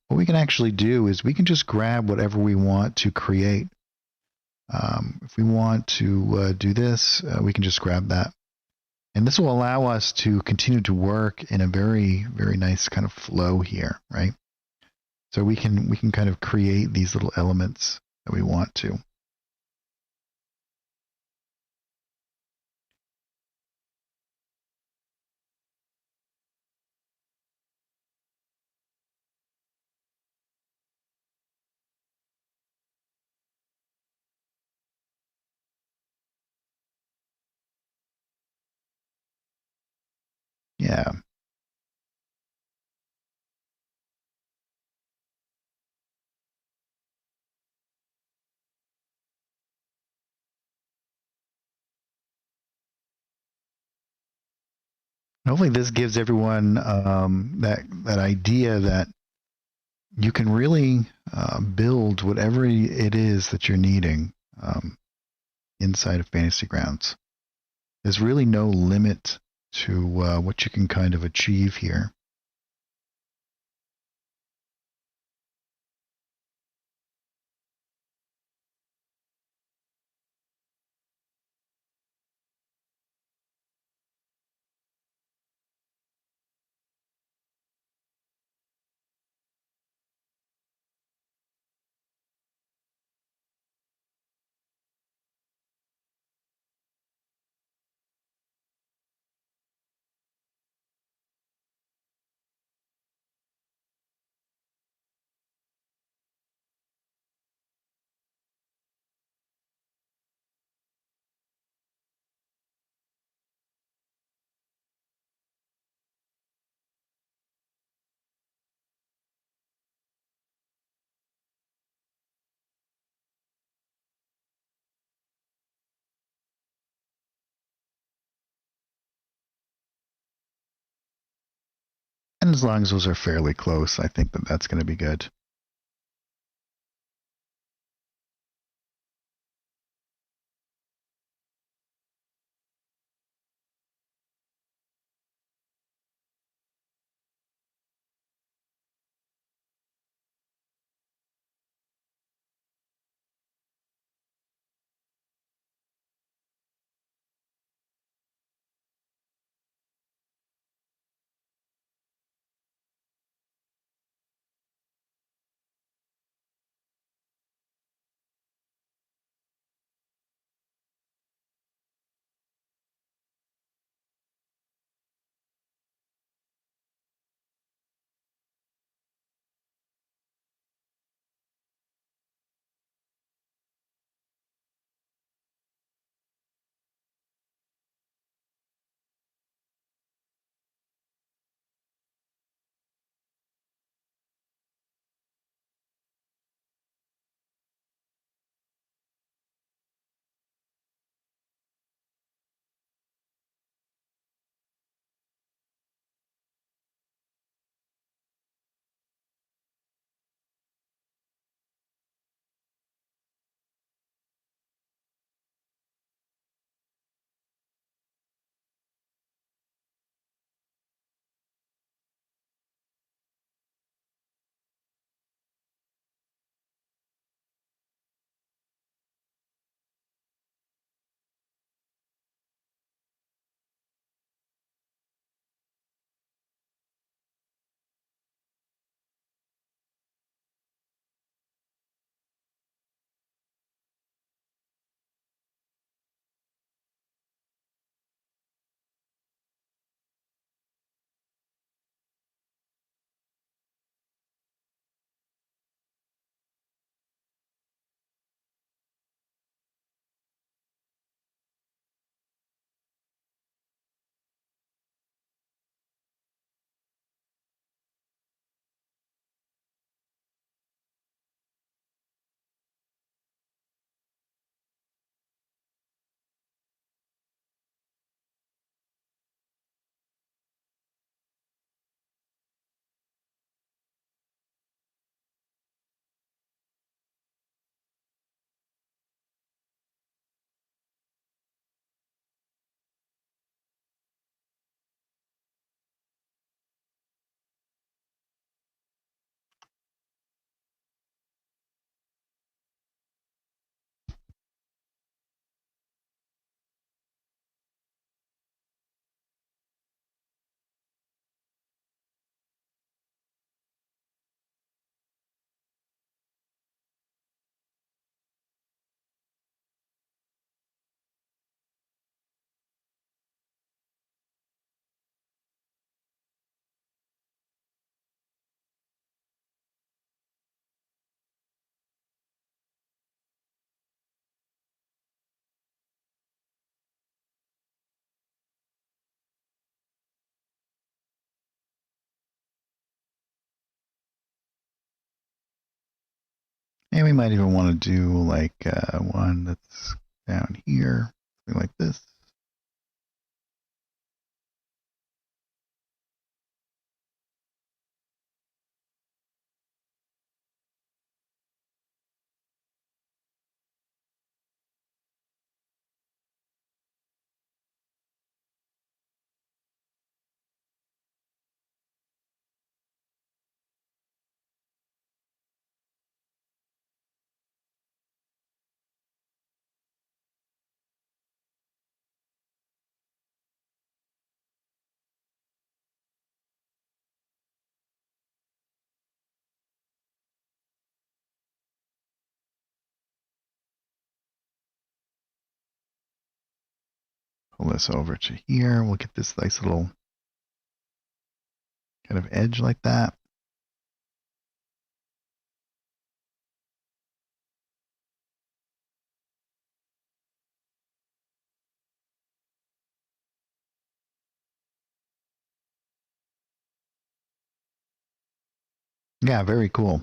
what we can actually do is we can just grab whatever we want to create. If we want to do this, we can just grab that. And this will allow us to continue to work in a very, very nice kind of flow here, right? So we can kind of create these little elements that we want to. Yeah. Hopefully this gives everyone that idea that you can really build whatever it is that you're needing inside of Fantasy Grounds. There's really no limit to what you can kind of achieve here. And as long as those are fairly close, I think that that's going to be good. And we might even want to do like one that's down here, something like this. Pull this over to here. We'll get this nice little kind of edge like that. Yeah, very cool.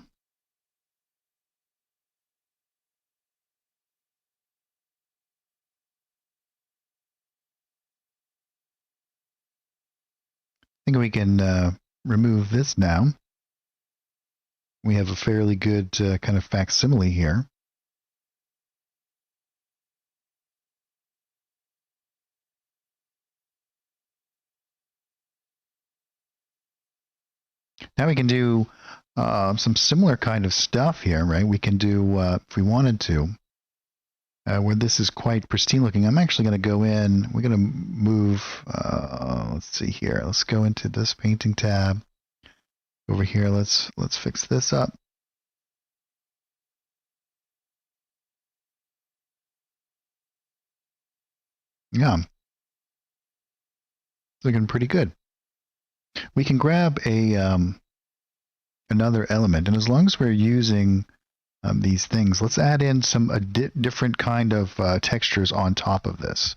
I think we can remove this now. We have a fairly good kind of facsimile here. Now we can do some similar kind of stuff here, right? We can do, if we wanted to, where this is quite pristine looking. I'm actually going to go in, we're going to move, let's see here. Let's go into this painting tab. Over here, let's fix this up. Yeah, it's looking pretty good. We can grab a another element, and as long as we're using these things, let's add in some different kind of textures on top of this.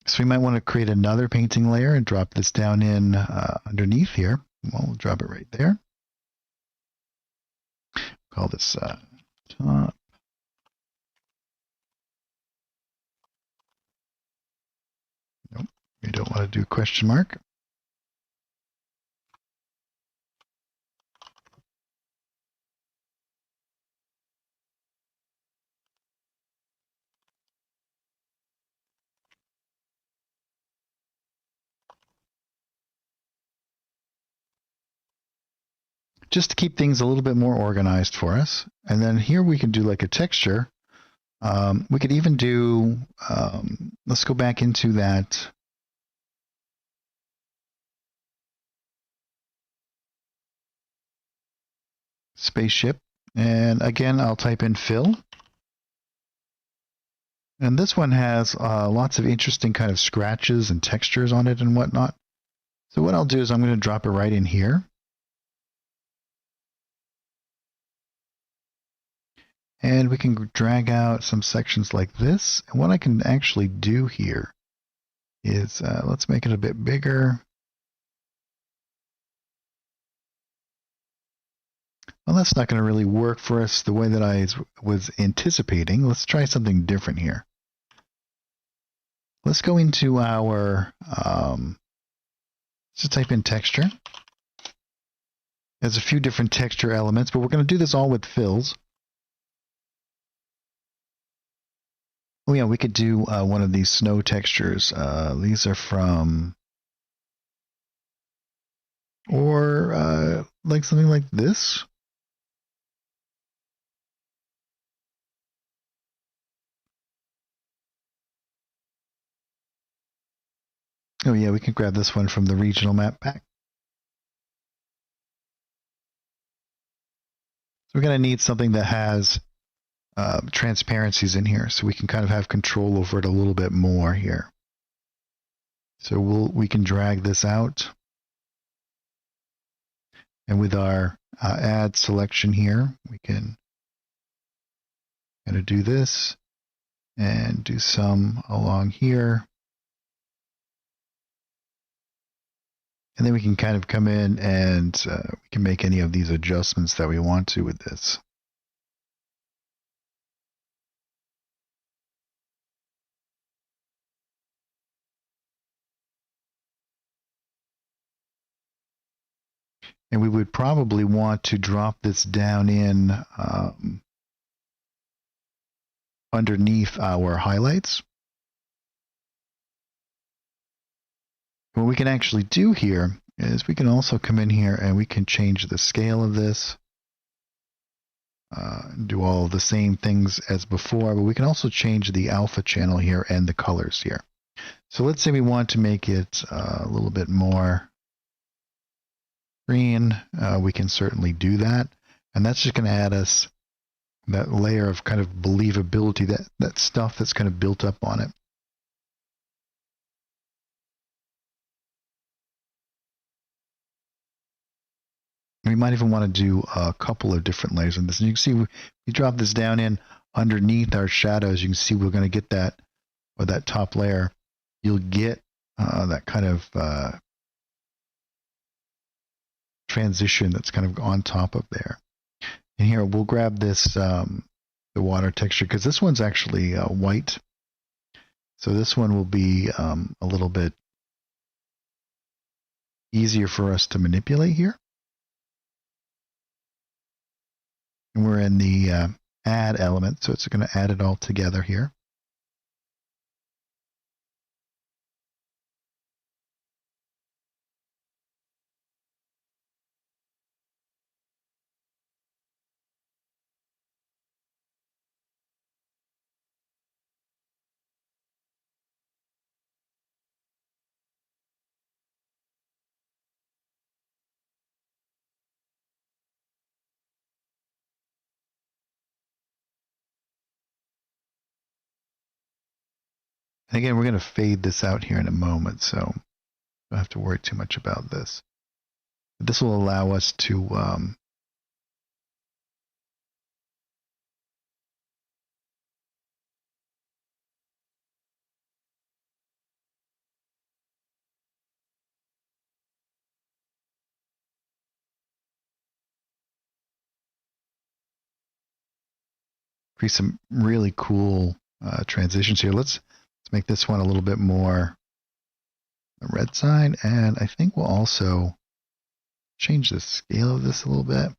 So we might want to create another painting layer and drop this down in underneath here. Well, we'll drop it right there. Call this top. Nope, we don't want to do question mark. Just to keep things a little bit more organized for us. And then here we can do like a texture. We could even do, let's go back into that spaceship. And again, I'll type in fill. And this one has lots of interesting kind of scratches and textures on it and whatnot. So what I'll do is I'm going to drop it right in here. And we can drag out some sections like this. And what I can actually do here is, let's make it a bit bigger. Well, that's not going to really work for us the way that I was anticipating. Let's try something different here. Let's go into our, let's type in texture. There's a few different texture elements, but we're going to do this all with fills. Oh yeah, we could do one of these snow textures. These are from, or like something like this. Oh yeah, we can grab this one from the regional map pack. So we're going to need something that has transparencies in here, so we can kind of have control over it a little bit more here. So we can drag this out, and with our add selection here, we can kind of do this and do some along here. And then we can kind of come in and we can make any of these adjustments that we want to with this. And we would probably want to drop this down in underneath our highlights. What we can actually do here is we can also come in here and we can change the scale of this, do all the same things as before, but we can also change the alpha channel here and the colors here. So let's say we want to make it a little bit more green. We can certainly do that, and that's just going to add us that layer of kind of believability, that stuff that's kind of built up on it. We might even want to do a couple of different layers on this. And you can see we drop this down in underneath our shadows. You can see we're going to get that, or that top layer. You'll get that kind of transition that's kind of on top of there. And here we'll grab this, the water texture, because this one's actually white. So this one will be a little bit easier for us to manipulate here. And we're in the add element, so it's going to add it all together here. And again, we're going to fade this out here in a moment, so don't have to worry too much about this. But this will allow us to create some really cool transitions here. Let's make this one a little bit more the red side, and I think we'll also change the scale of this a little bit.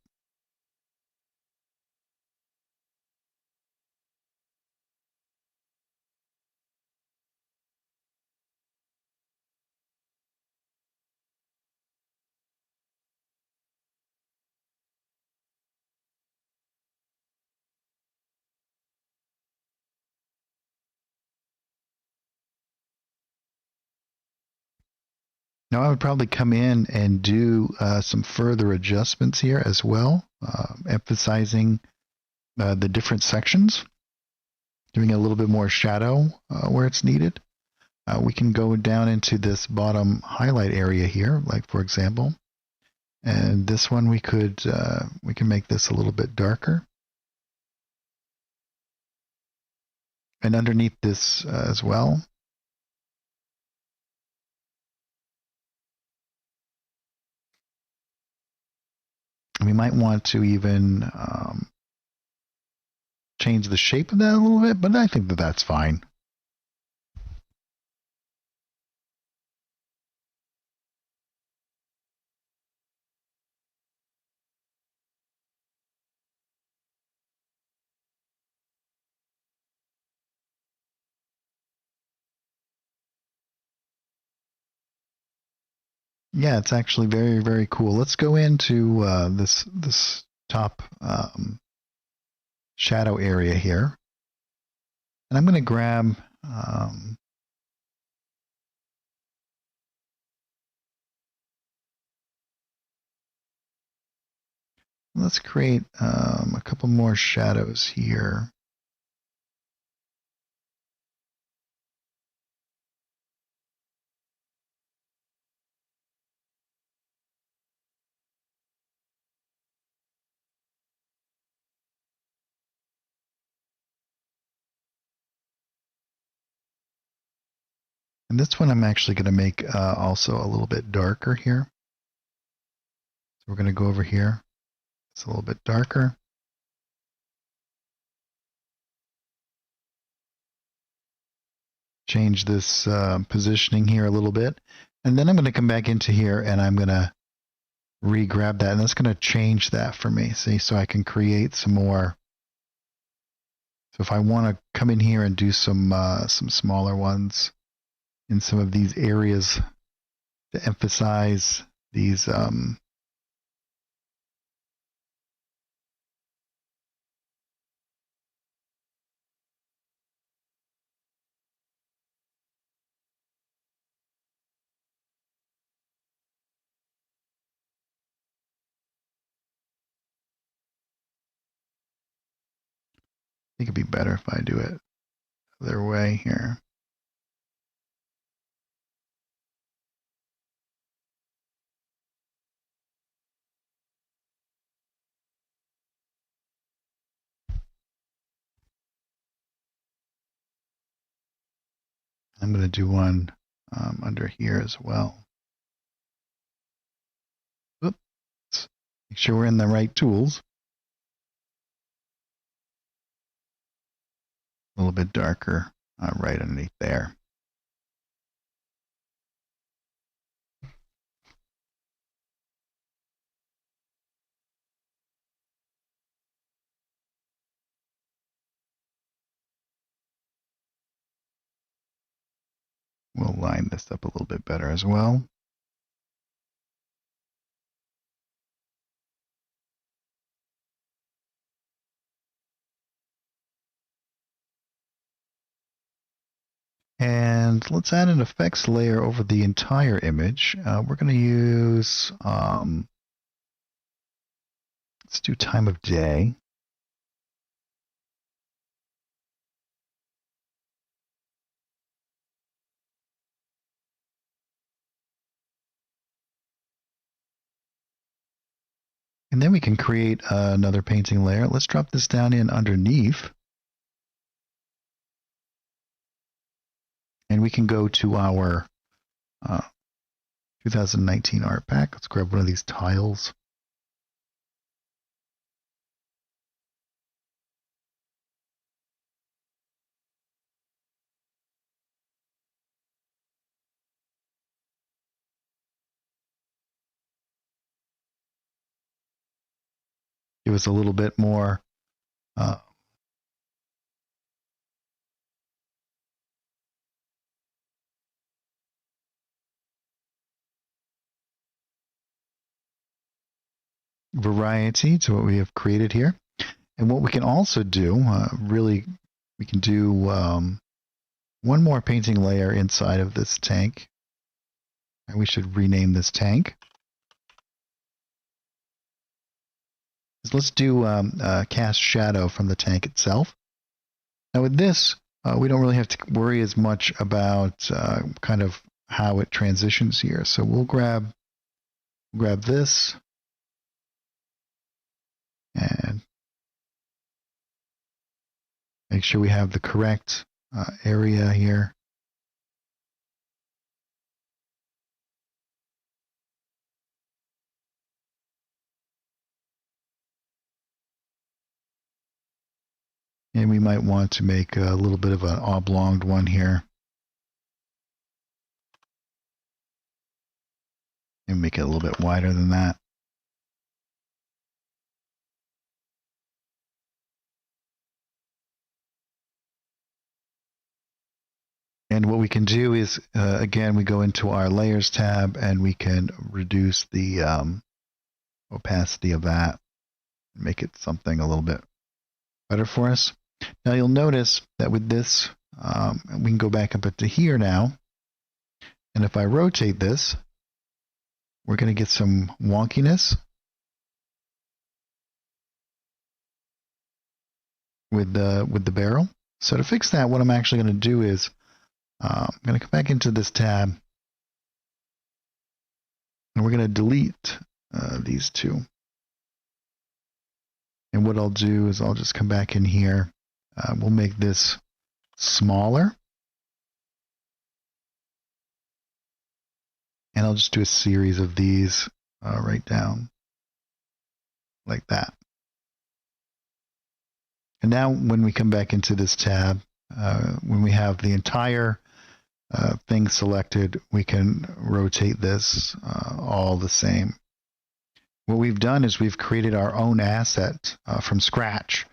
Now I would probably come in and do some further adjustments here as well, emphasizing the different sections, giving a little bit more shadow where it's needed. We can go down into this bottom highlight area here, like for example, and this one we can make this a little bit darker. And underneath this as well. We might want to even change the shape of that a little bit, but I think that that's fine. Yeah, it's actually very, very cool. Let's go into this top shadow area here. And I'm going to grab let's create a couple more shadows here. And this one I'm actually going to make also a little bit darker here. So we're going to go over here. It's a little bit darker. Change this positioning here a little bit. And then I'm going to come back into here and I'm going to re-grab that. And that's going to change that for me. See, so I can create some more. So if I want to come in here and do some smaller ones in some of these areas to emphasize these I think it'd be better if I do it the other way here. I'm going to do one under here as well. Oops. Make sure we're in the right tools. A little bit darker right underneath there. We'll line this up a little bit better as well. And let's add an effects layer over the entire image. We're going to use, let's do time of day. And then we can create another painting layer. Let's drop this down in underneath. And we can go to our 2019 art pack. Let's grab one of these tiles. Give us a little bit more variety to what we have created here. And what we can also do, we can do one more painting layer inside of this tank. And we should rename this tank. So let's do cast shadow from the tank itself. Now with this, we don't really have to worry as much about kind of how it transitions here. So we'll grab this and make sure we have the correct area here. And we might want to make a little bit of an oblonged one here. And make it a little bit wider than that. And what we can do is, again, we go into our layers tab and we can reduce the opacity of that, make it something a little bit better for us. Now you'll notice that with this, we can go back up into here now. And if I rotate this, we're going to get some wonkiness with the barrel. So to fix that, what I'm actually going to do is I'm going to come back into this tab and we're going to delete these two. And what I'll do is I'll just come back in here. We'll make this smaller. And I'll just do a series of these right down like that. And now when we come back into this tab, when we have the entire thing selected, we can rotate this all the same. What we've done is we've created our own asset from scratch,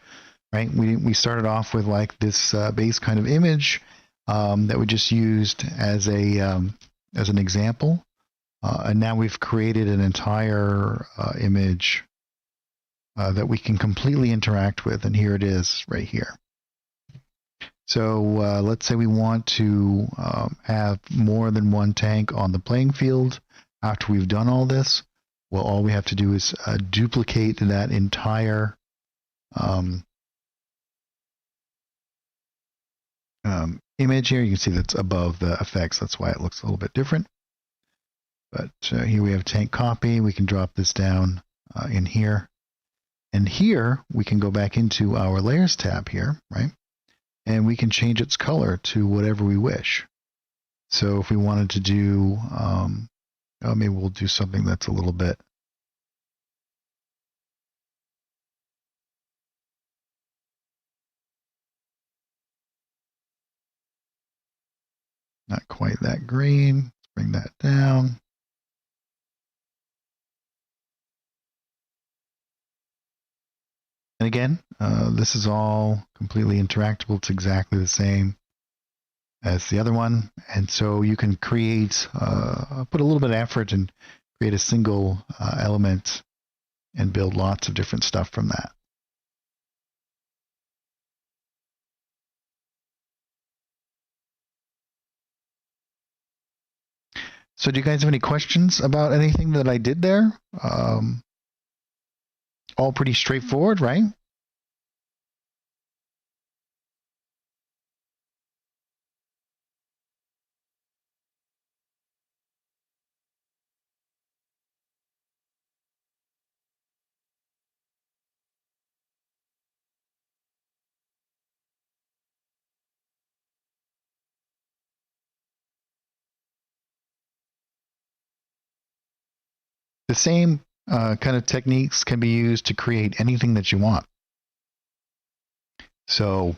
right? We started off with like this base kind of image that we just used as an example, and now we've created an entire image that we can completely interact with, and here it is right here. So let's say we want to have more than one tank on the playing field after we've done all this. Well, all we have to do is duplicate that entire image here. You can see that's above the effects. That's why it looks a little bit different. But here we have tank copy. We can drop this down in here. And here we can go back into our layers tab here, right? And we can change its color to whatever we wish. So if we wanted to do, maybe we'll do something that's a little bit not quite that green. Let's bring that down. And again, this is all completely interactable. It's exactly the same as the other one. And so you can create, put a little bit of effort and create a single element and build lots of different stuff from that. So do you guys have any questions about anything that I did there? All pretty straightforward, right? The same kind of techniques can be used to create anything that you want. So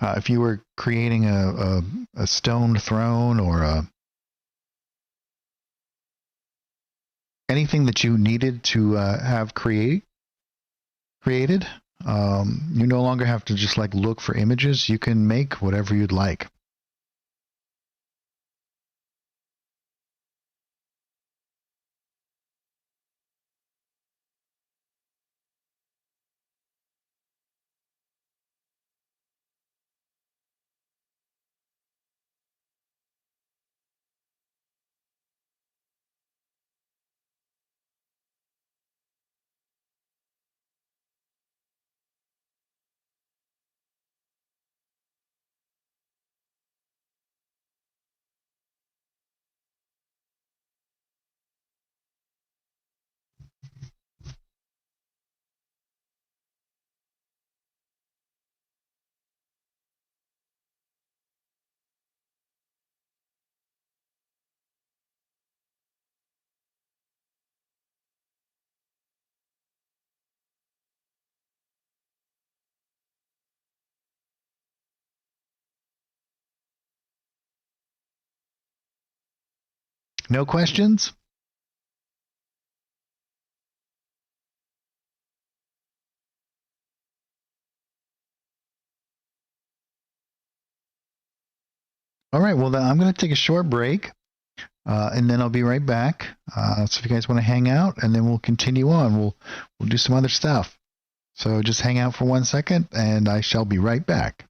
if you were creating a stone throne or anything that you needed to have created, you no longer have to just like look for images. You can make whatever you'd like. No questions? All right, well, then I'm going to take a short break, and then I'll be right back. So if you guys want to hang out, and then we'll continue on. We'll do some other stuff. So just hang out for 1 second, and I shall be right back.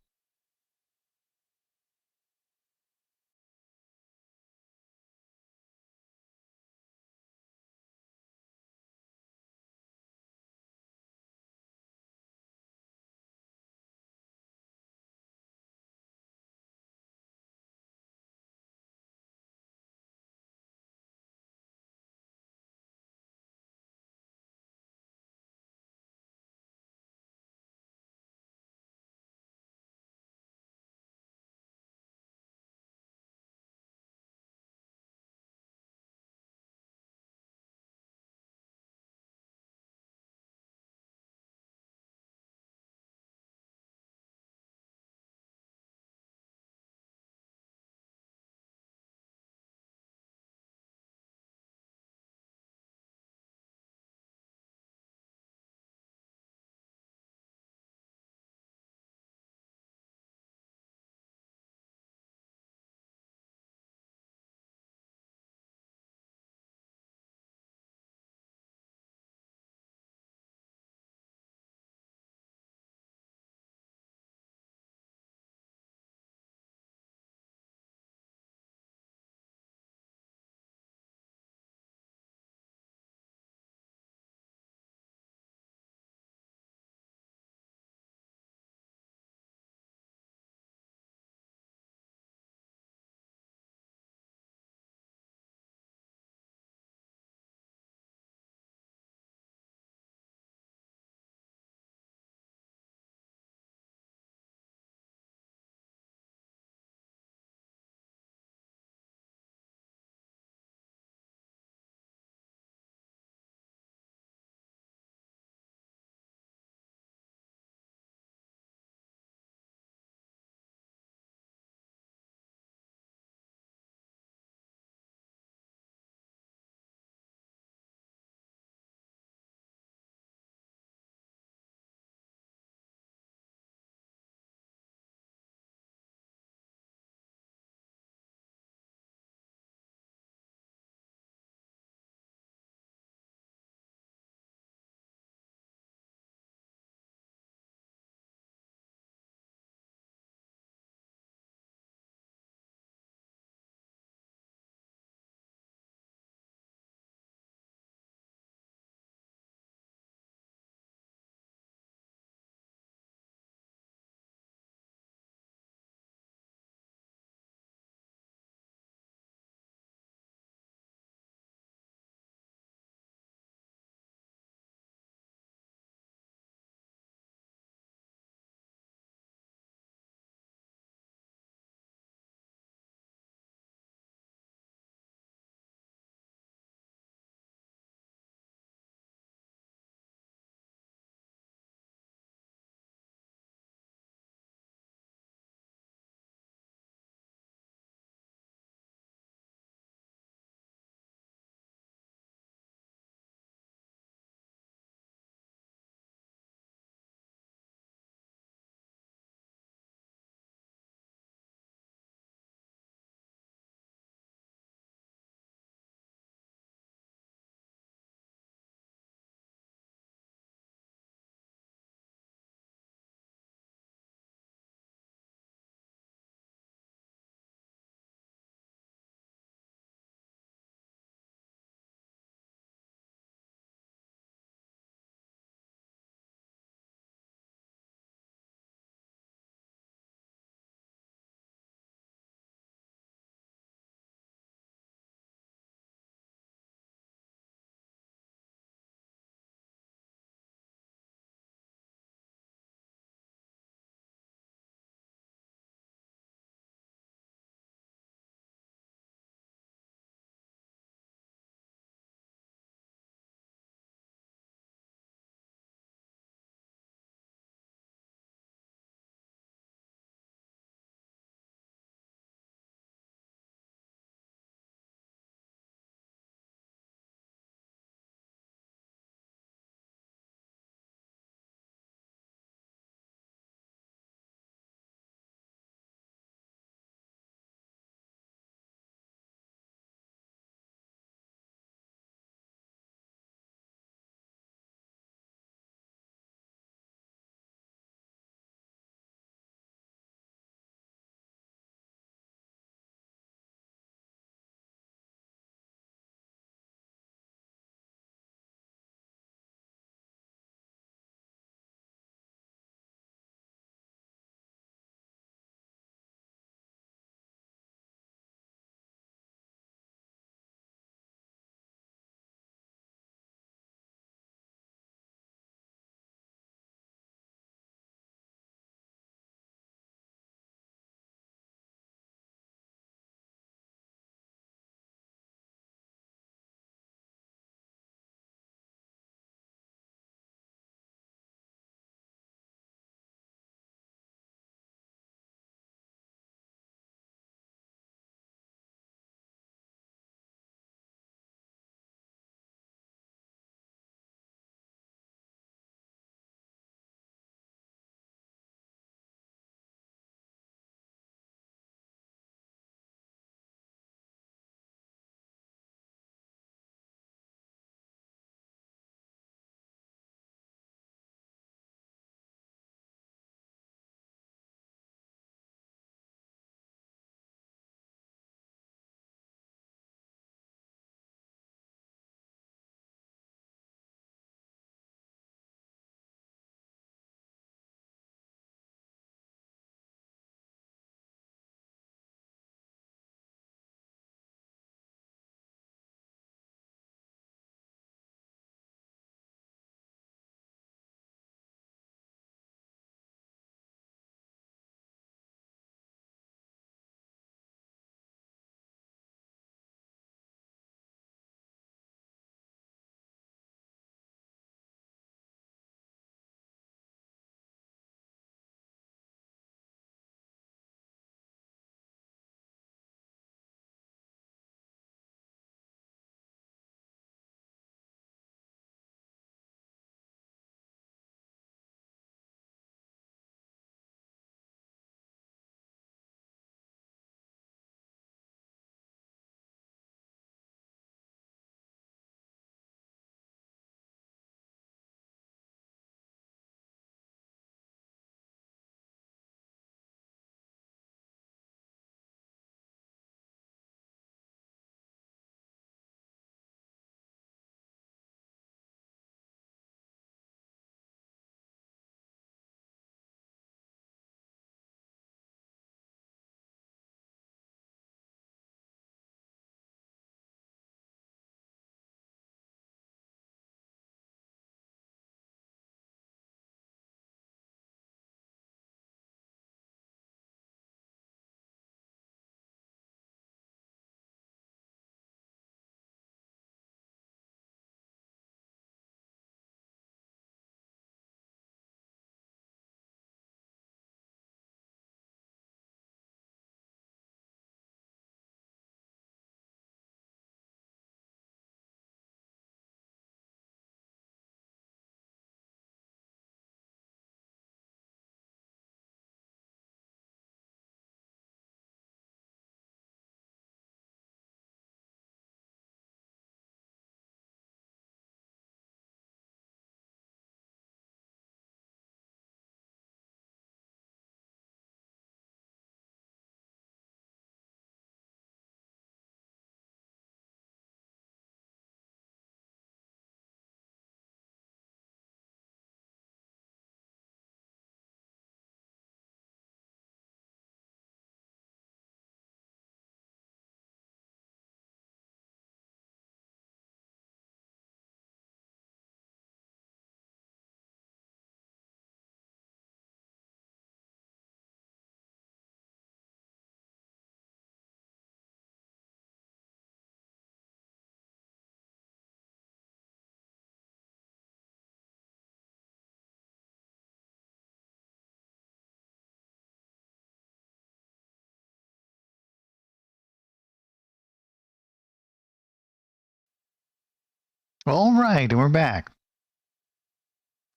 All right, and we're back.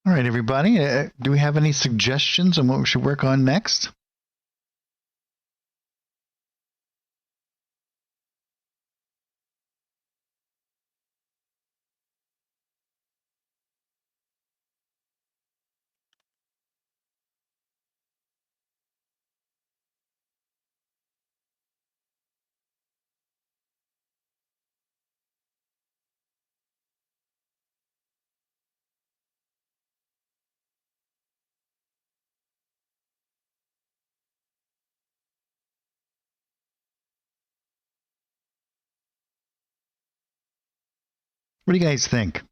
All right, everybody. Do we have any suggestions on what we should work on next? What do you guys think?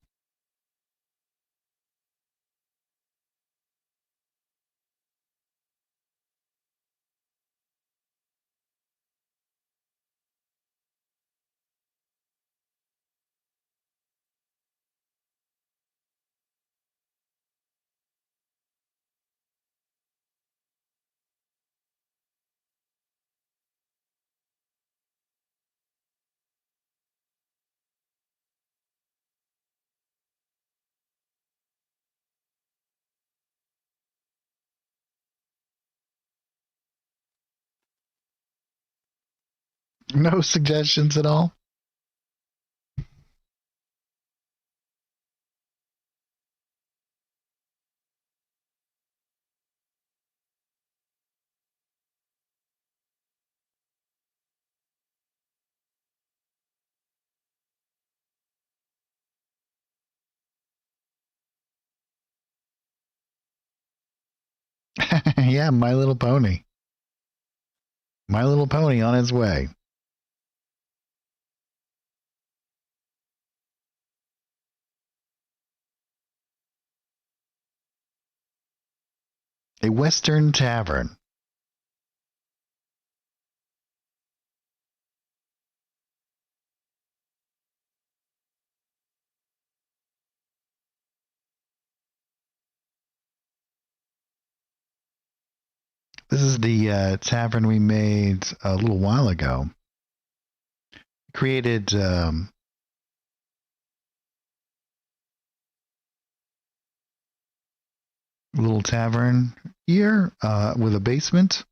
No suggestions at all? Yeah, My Little Pony. My Little Pony on its way. A Western tavern. This is the tavern we made a little while ago. Created a little tavern here with a basement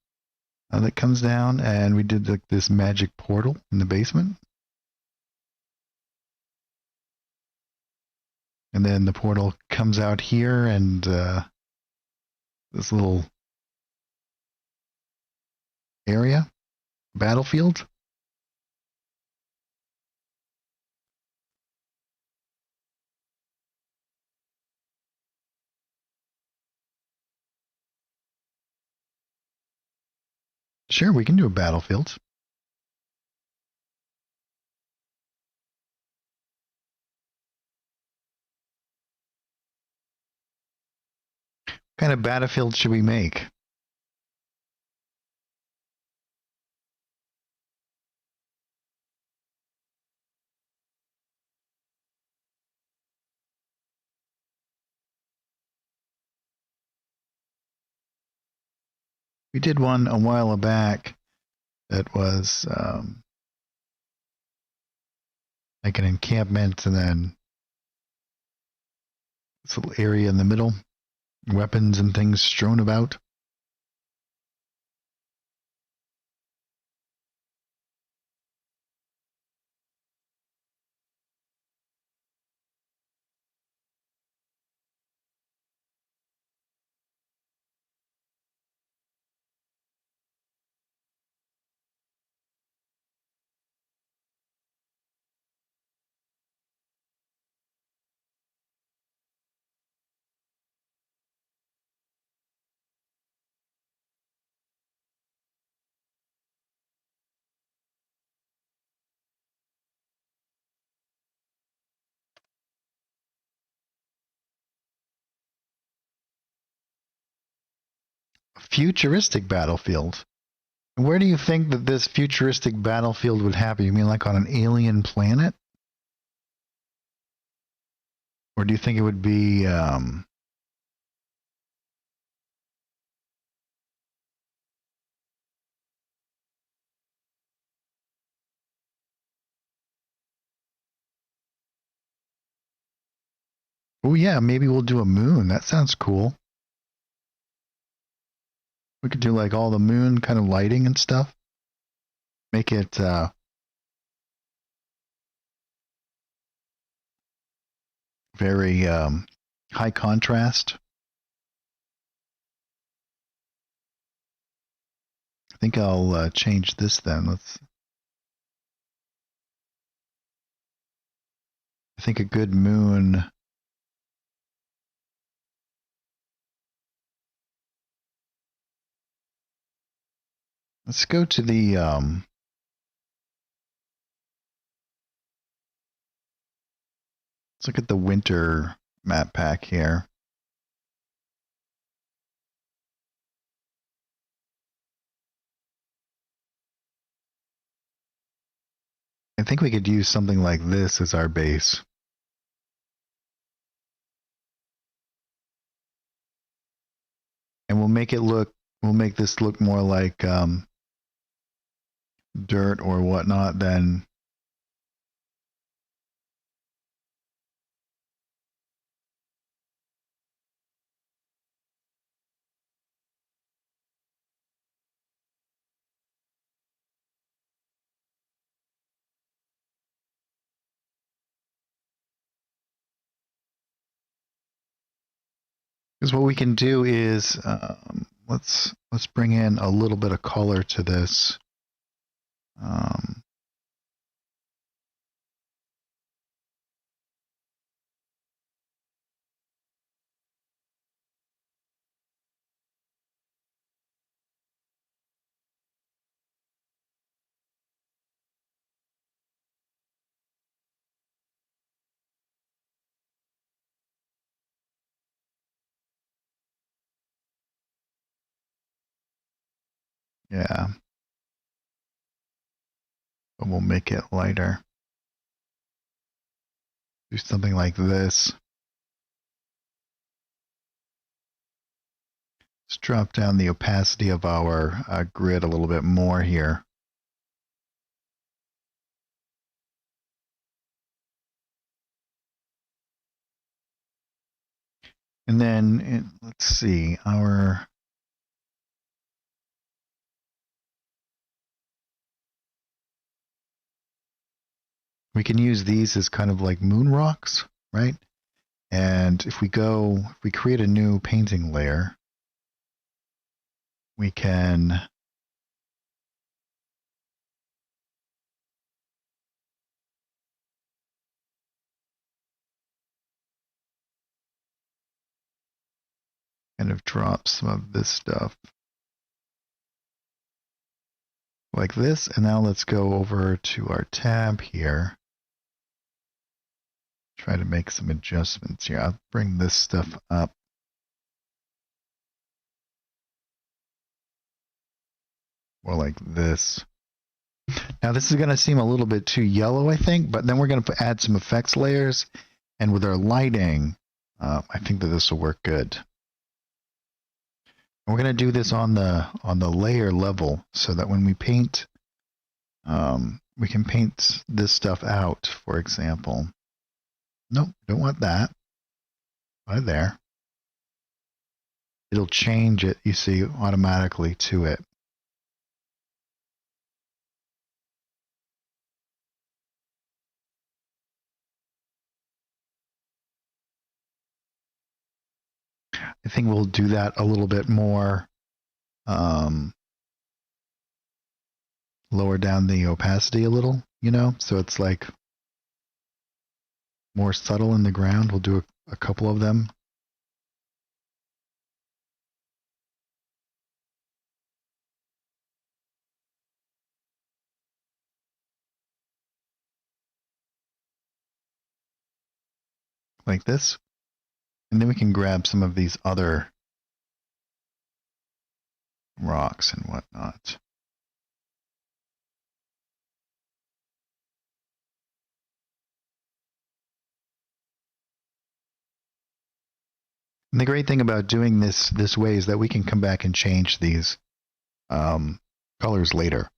that comes down, and we did like this magic portal in the basement. And then the portal comes out here, and this little area, battlefield. Sure, we can do a battlefield. What kind of battlefield should we make? We did one a while back that was like an encampment, and then this little area in the middle, weapons and things strewn about. Futuristic battlefield. Where do you think that this futuristic battlefield would happen? You mean like on an alien planet? Or do you think it would be Oh yeah, maybe we'll do a moon. That sounds cool. We could do like all the moon kind of lighting and stuff. Make it very high contrast. I think I'll change this then. I think a good moon. Let's go to the let's look at the winter map pack here. I think we could use something like this as our base. And we'll make this look more like dirt or whatnot than because what we can do is let's bring in a little bit of color to this. Yeah, but we'll make it lighter. Do something like this. Let's drop down the opacity of our grid a little bit more here. And then let's see, we can use these as kind of like moon rocks, right? And if we create a new painting layer, we can kind of drop some of this stuff like this. And now let's go over to our tab here. Try to make some adjustments here. I'll bring this stuff up. More like this. Now this is going to seem a little bit too yellow, I think, but then we're going to add some effects layers. And with our lighting, I think that this will work good. And we're going to do this on the layer level so that when we paint, we can paint this stuff out, for example. Nope, don't want that. Right there. It'll change it, you see, automatically to it. I think we'll do that a little bit more. Lower down the opacity a little, so it's like more subtle in the ground. We'll do a couple of them. Like this. And then we can grab some of these other rocks and whatnot. And the great thing about doing this way is that we can come back and change these colors later.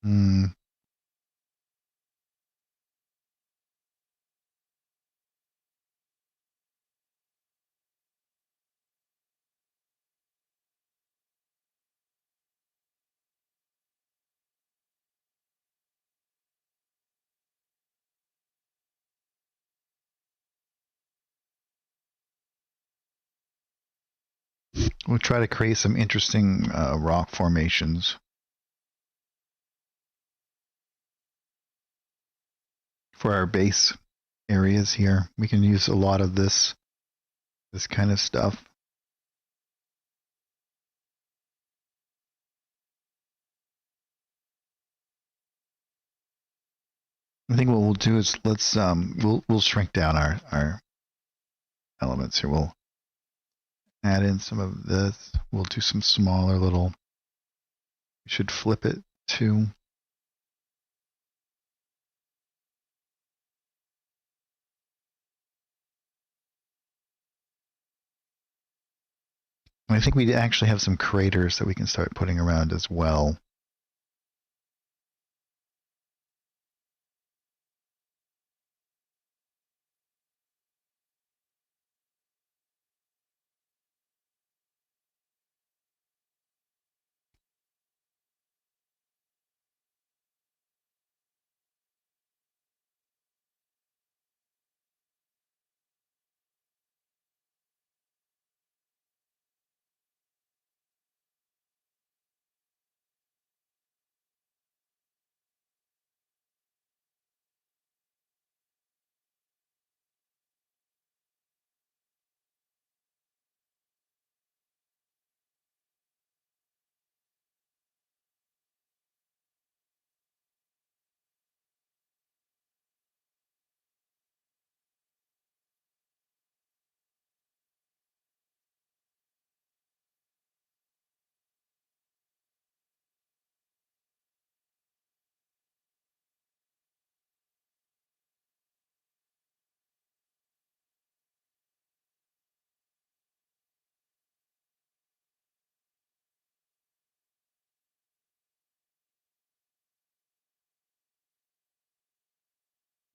Hmm. We'll try to create some interesting rock formations for our base areas here. We can use a lot of this kind of stuff. I think what we'll do is we'll shrink down our elements here. We'll add in some of this. We'll do some smaller little. We should flip it too. I think we actually have some craters that we can start putting around as well.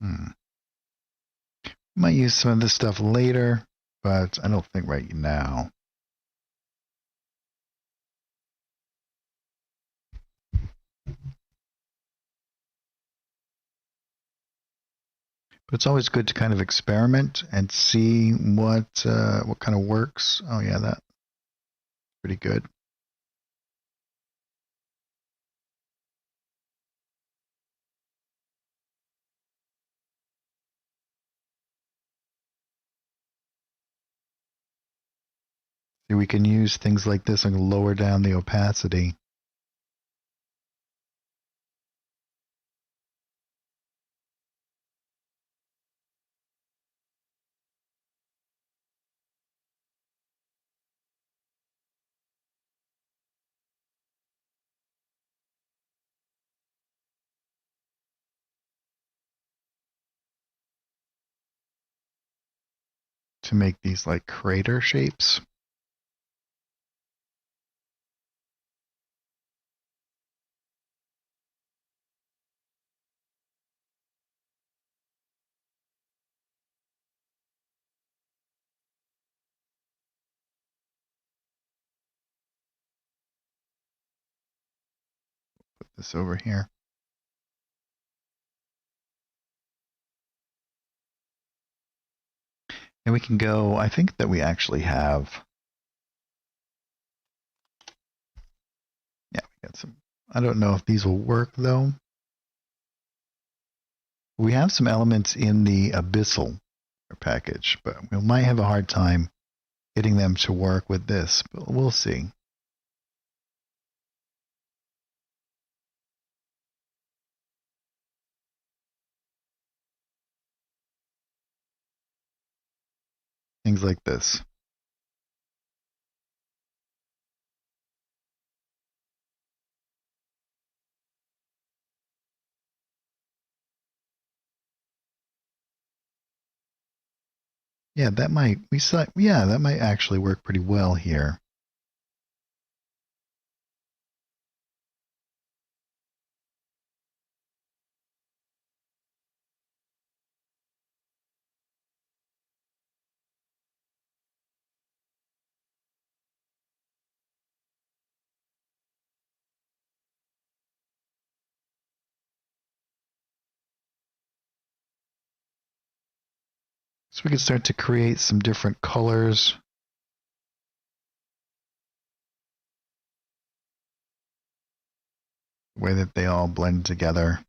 Hmm. Might use some of this stuff later, but I don't think right now. But it's always good to kind of experiment and see what kind of works. Oh yeah, that's pretty good. See, we can use things like this and lower down the opacity. To make these like crater shapes. Put this over here. And we can go, I think that we actually have, yeah, we got some, I don't know if these will work though. We have some elements in the abyssal package, but we might have a hard time getting them to work with this, but we'll see. Things like this. Yeah, that might, we saw, yeah, that might actually work pretty well here. So we can start to create some different colors. The way that they all blend together.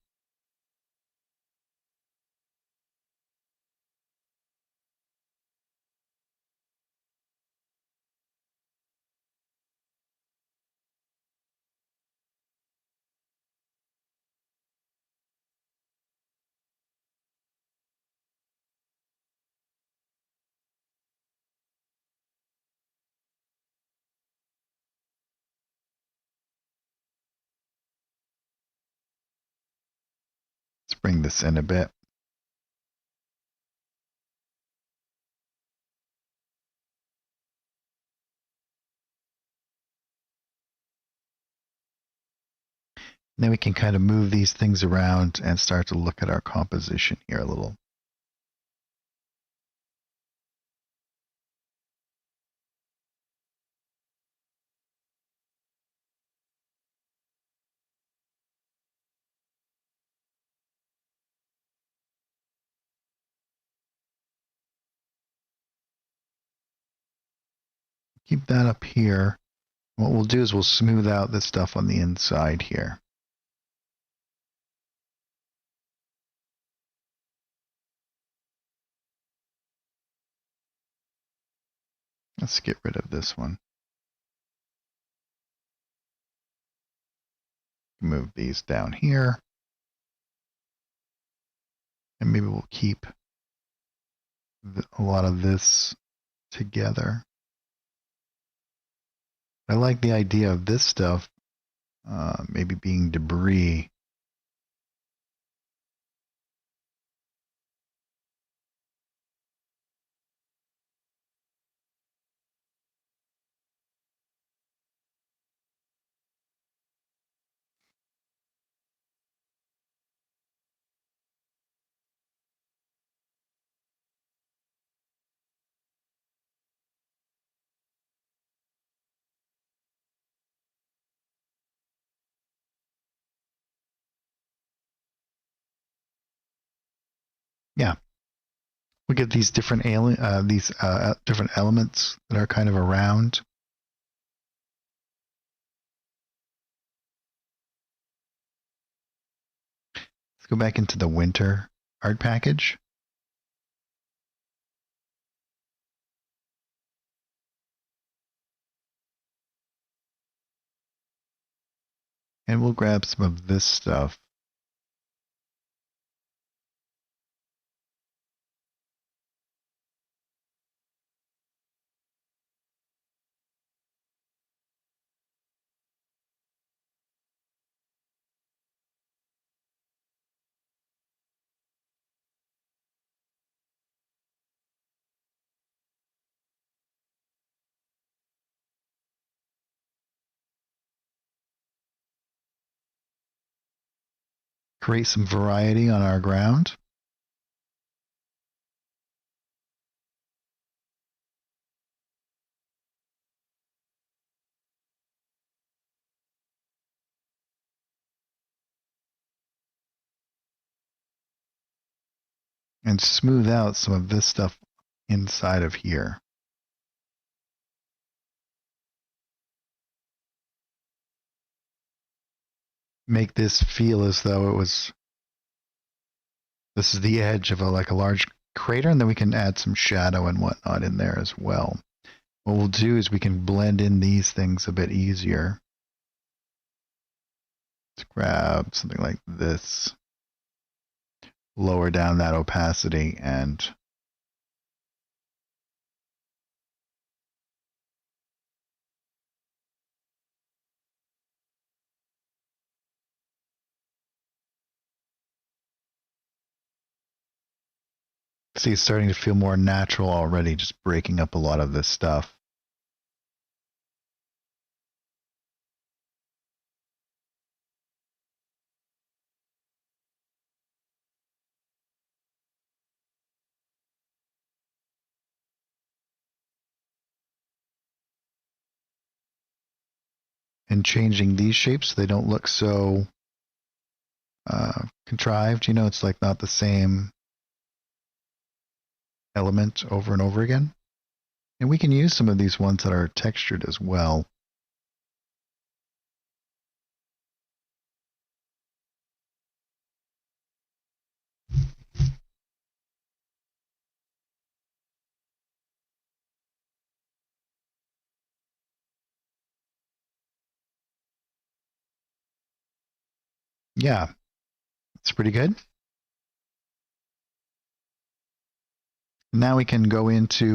Let's bring this in a bit. Then we can kind of move these things around and start to look at our composition here a little. Keep that up here. What we'll do is we'll smooth out the stuff on the inside here. Let's get rid of this one. Move these down here. And maybe we'll keep a lot of this together. I like the idea of this stuff maybe being debris. Yeah, we get these different different elements that are kind of around. Let's go back into the winter art package. And we'll grab some of this stuff. Create some variety on our ground. And smooth out some of this stuff inside of here. Make this feel as though this is the edge of like a large crater, and then we can add some shadow and whatnot in there as well. What we'll do is we can blend in these things a bit easier. Let's grab something like this, lower down that opacity, and see it's starting to feel more natural already, just breaking up a lot of this stuff. And changing these shapes so they don't look so contrived. You know, it's like not the same element over and over again. And we can use some of these ones that are textured as well. Yeah, it's pretty good. Now we can go into